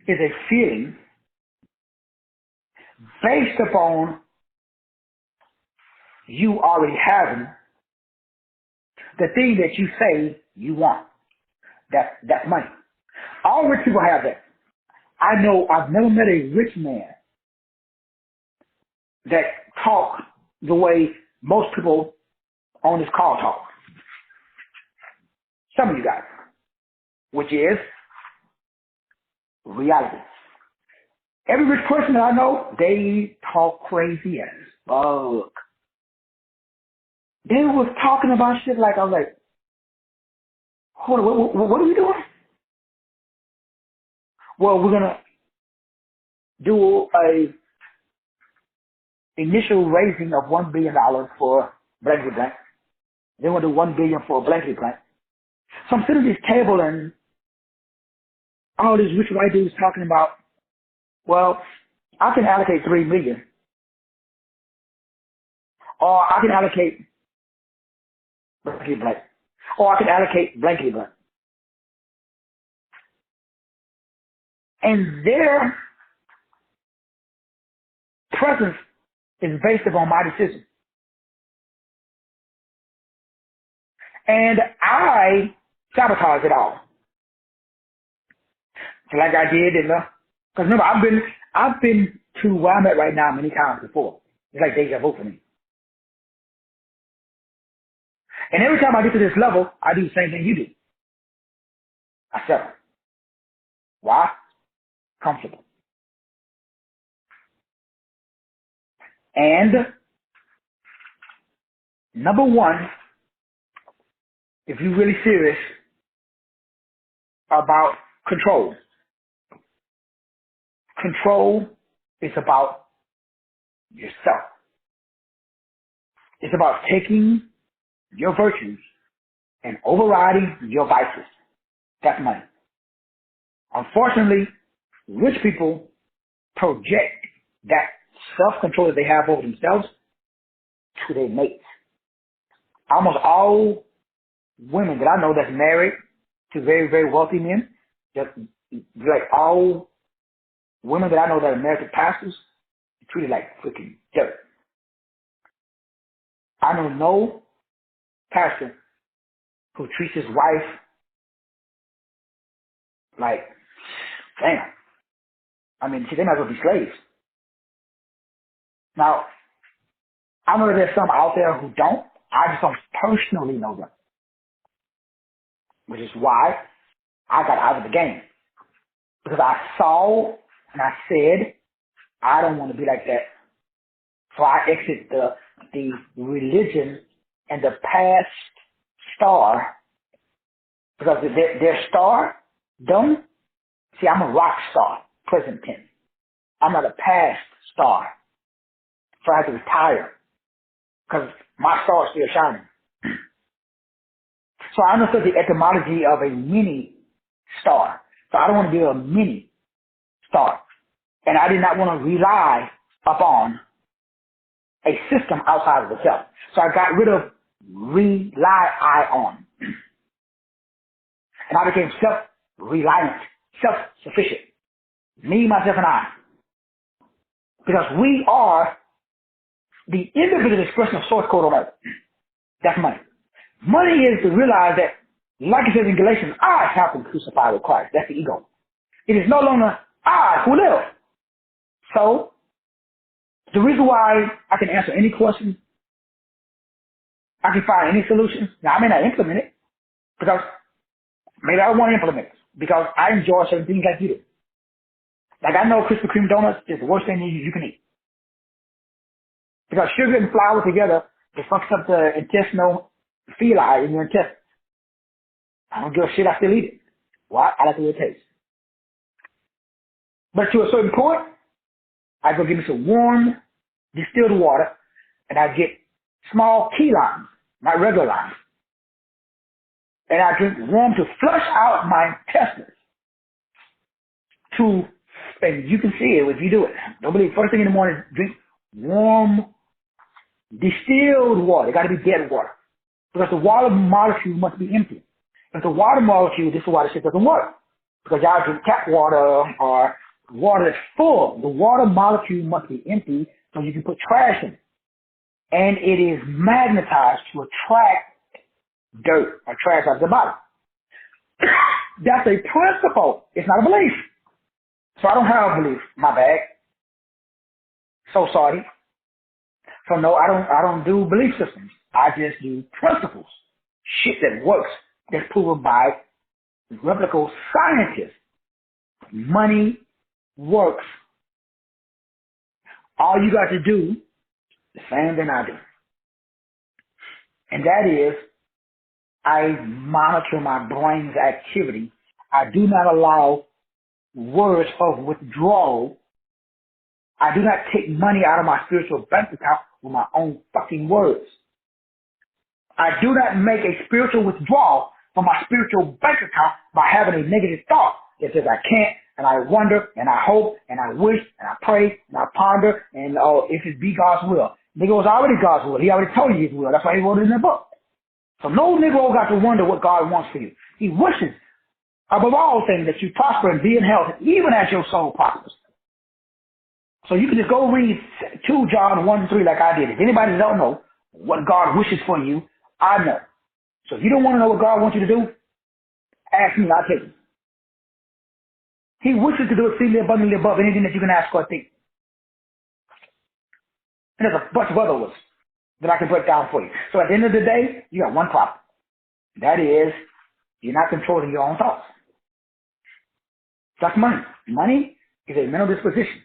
is a feeling based upon you already having the thing that you say you want. That's money. All rich people have that. I know I've never met a rich man that talk the way most people on this call talk. Some of you guys, which is reality. Every rich person that I know, they talk crazy as fuck. They was talking about shit like, I was like, hold on, what are we doing? Well, we're going to do initial raising of $1 billion for blankety blank. They want to do $1 billion for blankety blank. So I'm sitting at this table and all these rich white dudes talking about, well, I can allocate $3 million, or I can allocate blankety blank, or I can allocate blankety blank. And their presence is based upon my decision. And I sabotage it all. Like I did in the, because remember, I've been to where I'm at right now many times before. It's like deja vu for me. And every time I get to this level, I do the same thing you do. I settle. Why? Comfortable. And number one, if you're really serious about control is about yourself. It's about taking your virtues and overriding your vices. That's money. Unfortunately, rich people project that self-control that they have over themselves to their mates. Almost all women that I know that's married to very, very wealthy men, just like all women that I know that are married to pastors, treated like freaking dirt. I know no pastor who treats his wife like, damn. I mean, see, they might as well be slaves. Now, I know that there's some out there who don't. I just don't personally know them. Which is why I got out of the game. Because I saw and I said, I don't want to be like that. So I exit the religion and the past star. Because their star, them, see, I'm a rock star, present tense. I'm not a past star. So I have to retire. Because my star is still shining. So I understood the etymology of a mini star. So I don't want to be a mini star. And I did not want to rely upon a system outside of the self. So I got rid of rely on. And I became self-reliant, self-sufficient. Me, myself, and I. Because we are the individual expression of source code on earth. That's money. Money is to realize that, like it says in Galatians, I have been crucified with Christ. That's the ego. It is no longer I who live. So, the reason why I can answer any question, I can find any solution. Now, I may not implement it, because maybe I want to implement it, because I enjoy certain things like you do. Like I know Krispy Kreme donuts is the worst thing you can eat. Because sugar and flour together, it fucks up the intestinal villi in your intestines. I don't give a shit, I still eat it. Why? I like the way it tastes. But to a certain point, I go get me some warm, distilled water, and I get small key limes, not regular limes. And I drink warm to flush out my intestines. And you can see it if you do it. Don't believe, first thing in the morning, drink warm, distilled water. It got to be dead water. Because the water molecule must be empty. If the water molecule, this is why the shit doesn't work. Because y'all drink tap water or water that's full. The water molecule must be empty so you can put trash in it. And it is magnetized to attract dirt or trash out of the body. That's a principle. It's not a belief. So I don't have a belief. My bad. So sorry. So no, I don't do belief systems. I just do principles. Shit that works. That's proven by replicable scientists. Money works. All you got to do, the same thing I do. And that is, I monitor my brain's activity. I do not allow words of withdrawal. I do not take money out of my spiritual bank account with my own fucking words. I do not make a spiritual withdrawal from my spiritual bank account by having a negative thought that says I can't, and I wonder, and I hope, and I wish, and I pray, and I ponder, and if it be God's will. Nigga, was already God's will. He already told you his will. That's why he wrote it in the book. So no Negro got to wonder what God wants for you. He wishes, above all things, that you prosper and be in health, even as your soul prospers. So you can just go read 2 John 1 and 3 like I did. If anybody don't know what God wishes for you, I know. So if you don't want to know what God wants you to do, ask me, I'll tell you. He wishes to do exceedingly abundantly above anything that you can ask or think. And there's a bunch of other ones that I can break down for you. So at the end of the day, you got one problem. That is, you're not controlling your own thoughts. That's money. Money is a mental disposition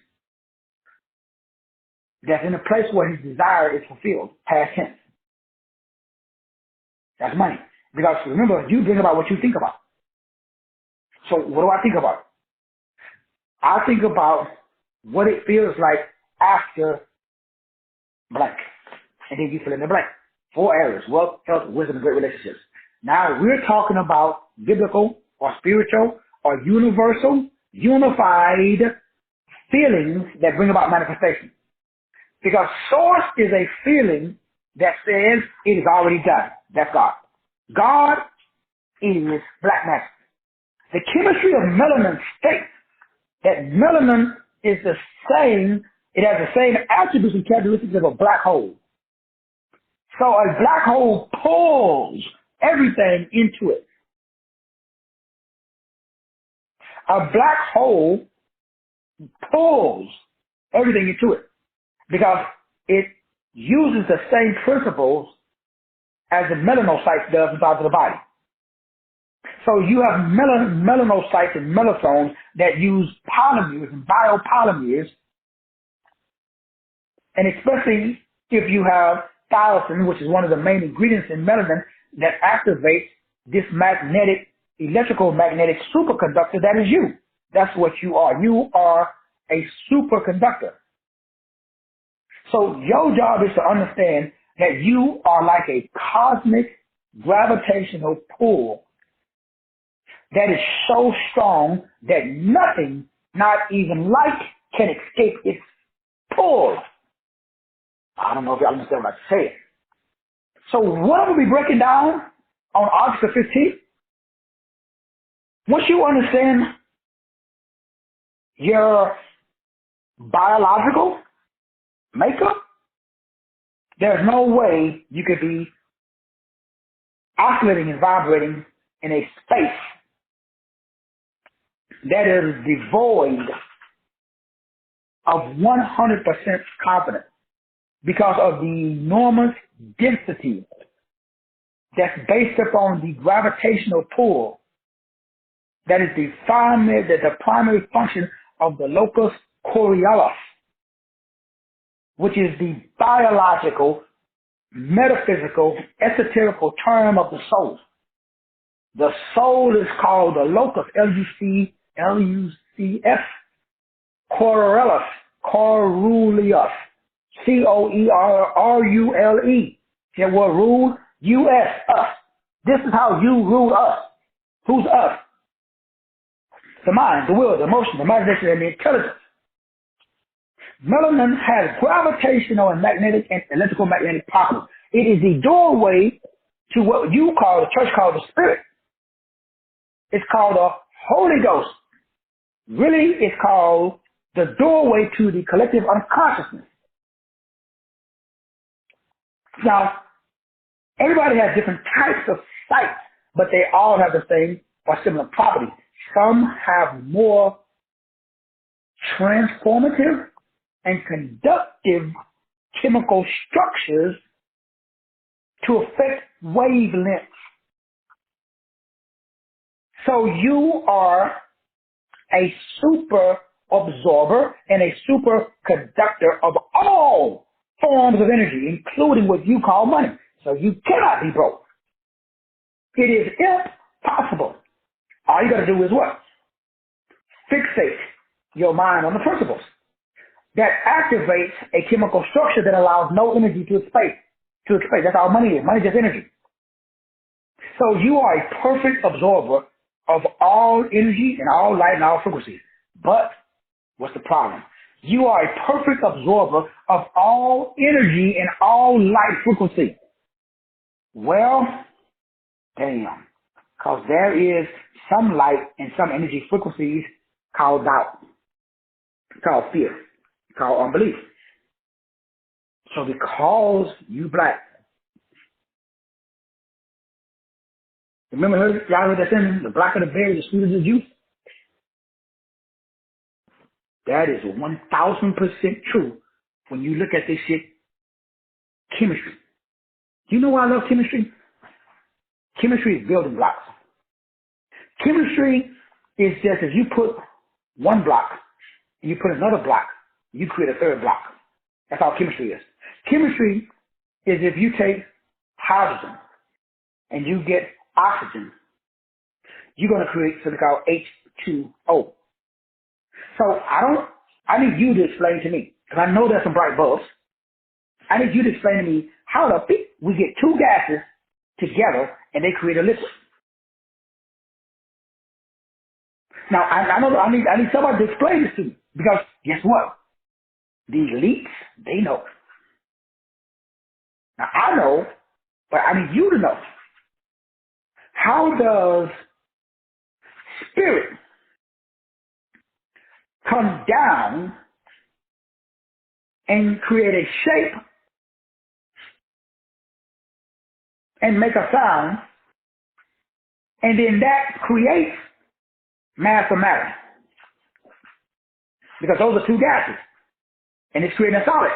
that's in a place where his desire is fulfilled, past tense. That's money. Because remember, you bring about what you think about. So what do I think about? I think about what it feels like after blank. And then you fill in the blank. 4 areas: wealth, health, wisdom, and great relationships. Now we're talking about biblical or spiritual or universal, unified feelings that bring about manifestation. Because source is a feeling that says it is already done. That's God. God is black magic. The chemistry of melanin states that melanin is the same, it has the same attributes and characteristics of a black hole. So a black hole pulls everything into it. A black hole pulls everything into it because it uses the same principles as the melanocytes does inside of the body. So you have melanocytes and melatones that use polymers and biopolymers, and especially if you have tyrosine, which is one of the main ingredients in melanin that activates this electrical magnetic superconductor that is you. That's what you are. You are a superconductor. So your job is to understand that you are like a cosmic gravitational pull that is so strong that nothing, not even light, can escape its pull. I don't know if y'all understand what I'm saying. So what I'm going to be breaking down on August the 15th, once you understand your biological makeup, there's no way you could be oscillating and vibrating in a space that is devoid of 100% confidence because of the enormous density that's based upon the gravitational pull that is the primary function of the locus coeruleus, which is the biological, metaphysical, esoterical term of the soul. The soul is called the locus, L-U-C-S, coeruleus, coeruleus, C-O-E-R-R-U-L-E. That word rule, U-S, us. This is how you rule us. Who's us? The mind, the will, the emotion, the imagination, and the intelligence. Melanin has gravitational and magnetic and electrical magnetic properties. It is the doorway to what you call, the church called the spirit. It's called the Holy Ghost. Really, it's called the doorway to the collective unconsciousness. Now, everybody has different types of sight, but they all have the same or similar properties. Some have more transformative and conductive chemical structures to affect wavelengths. So you are a super absorber and a super conductor of all forms of energy, including what you call money. So you cannot be broke. It is impossible. All you got to do is what? Fixate your mind on the principles. that activates a chemical structure that allows no energy to escape. That's all money is. Money is just energy. So you are a perfect absorber of all energy and all light and all frequencies. But what's the problem? You are a perfect absorber of all energy and all light frequency. Well, damn. Because there is some light and some energy frequencies called doubt, called fear, called unbelief. So because you black, remember y'all heard that saying, the blacker the berry, the sweeter the juice? That is 1,000% true when you look at this shit, chemistry. You know why I love chemistry? Chemistry is building blocks. Chemistry is just if you put one block and you put another block, you create a third block. That's all chemistry is. Chemistry is if you take hydrogen and you get oxygen, you're going to create something called H2O. So I need you to explain to me, because I know there's some bright bulbs. I need you to explain to me how the fuck we get two gases together and they create a liquid. Now, I need somebody to explain this to me, because guess what? The elites, they know. Now, I know, but I need you to know. How does spirit come down and create a shape and make a sound, and then that creates mass or matter? Because those are two gases, and it's creating a solid.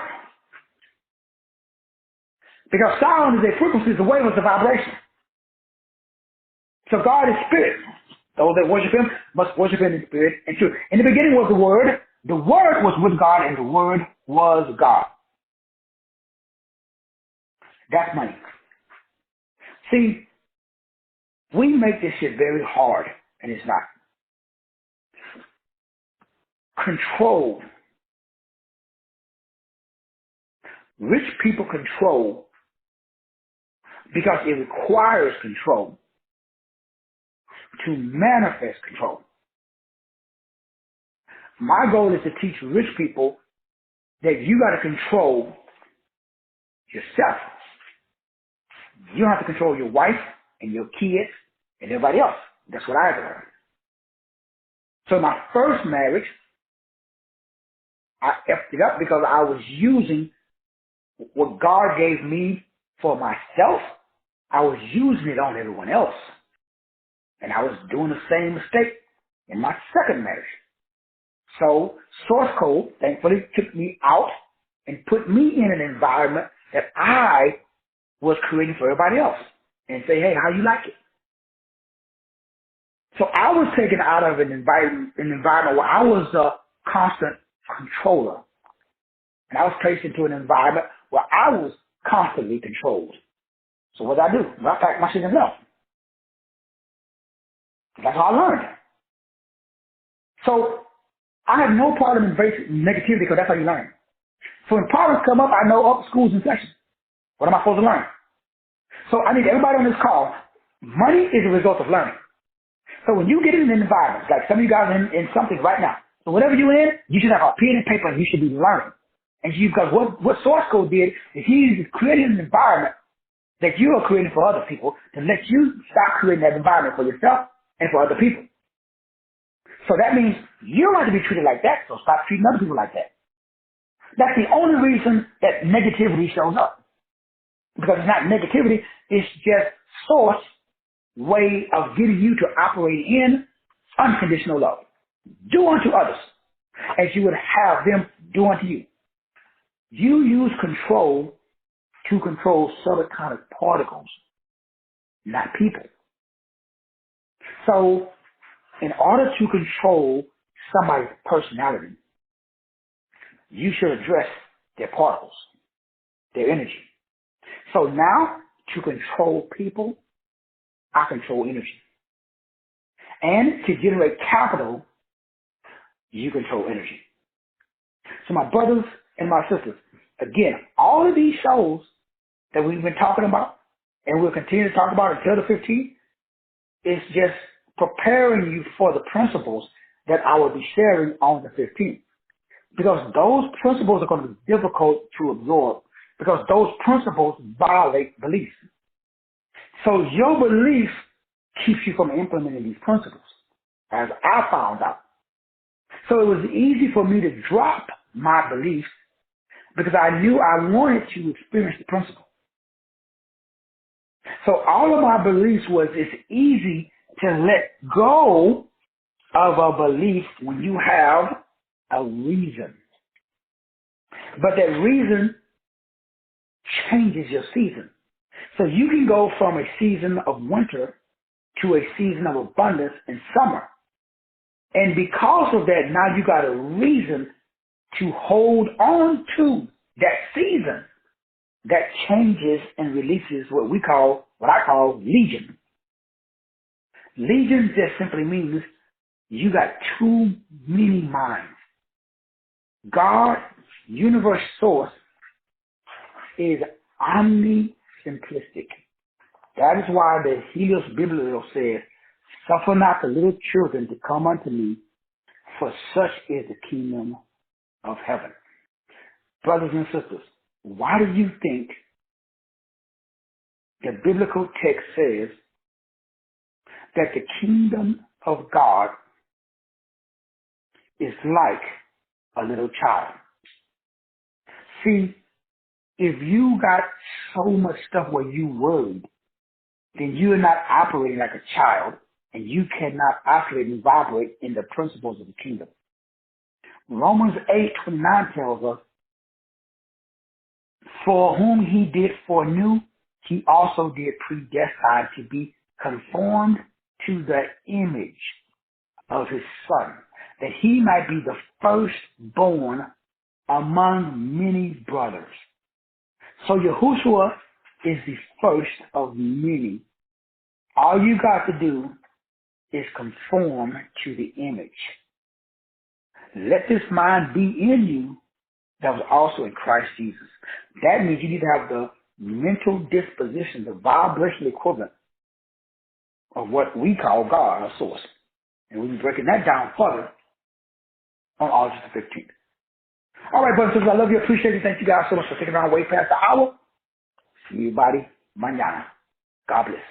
Because sound is a frequency, it's a wave, it's a vibration. So God is spirit. Those that worship him must worship him in spirit and truth. In the beginning was the Word. The Word was with God, and the Word was God. That's money. See, we make this shit very hard, and it's not. Control. Rich people control because it requires control to manifest control. My goal is to teach rich people that you got to control yourself. You don't have to control your wife and your kids and everybody else. That's what I had to learn. So my first marriage, I effed it up because I was using what God gave me for myself. I was using it on everyone else. And I was doing the same mistake in my second marriage. So source code thankfully took me out and put me in an environment that I was creating for everybody else and say, hey, how you like it? So I was taken out of an environment where I was a constant controller. And I was placed into an environment where I was constantly controlled. So what did I do? Well, I packed my shit and left. That's how I learned. So I have no problem embracing negativity because that's how you learn. So when problems come up, I know, school's in session. What am I supposed to learn? So I need everybody on this call. Money is a result of learning. So when you get in an environment, like some of you guys are in something right now, so whatever you're in, you should have a pen and paper and you should be learning. And because what source code did is he created an environment that you are creating for other people to let you stop creating that environment for yourself and for other people. So that means you don't have to be treated like that, so stop treating other people like that. That's the only reason that negativity shows up. Because it's not negativity, it's just source way of getting you to operate in unconditional love. Do unto others as you would have them do unto you. You use control to control subatomic particles, not people. So in order to control somebody's personality, you should address their particles, their energy. So now, to control people, I control energy. And to generate capital, you control energy. So my brothers and my sisters, again, all of these shows that we've been talking about and we'll continue to talk about until the 15th is just preparing you for the principles that I will be sharing on the 15th. Because those principles are going to be difficult to absorb because those principles violate belief. So your belief keeps you from implementing these principles, as I found out. So it was easy for me to drop my beliefs because I knew I wanted to experience the principle. So all of my beliefs was it's easy to let go of a belief when you have a reason. But that reason changes your season. So you can go from a season of winter to a season of abundance in summer. And because of that, now you got a reason to hold on to that season that changes and releases what I call legion. Legion just simply means you got too many minds. God, universe source, is omni-simplistic. That is why the Helios Biblical says, suffer not the little children to come unto me, for such is the kingdom of heaven. Brothers and sisters, why do you think the biblical text says that the kingdom of God is like a little child? See, if you got so much stuff where you worried, then you are not operating like a child, and you cannot operate and vibrate in the principles of the kingdom. Romans 8:29 tells us, for whom he did foreknew, he also did predestine to be conformed to the image of his son, that he might be the firstborn among many brothers. So Yahushua is the first of many. All you got to do is conform to the image. Let this mind be in you that was also in Christ Jesus. That means you need to have the mental disposition, the vibrational equivalent of what we call God, our source. And we'll be breaking that down further on August the 15th. All right, brothers and sisters, I love you, appreciate you. Thank you guys so much for sticking around way past the hour. See you, buddy, mañana. God bless.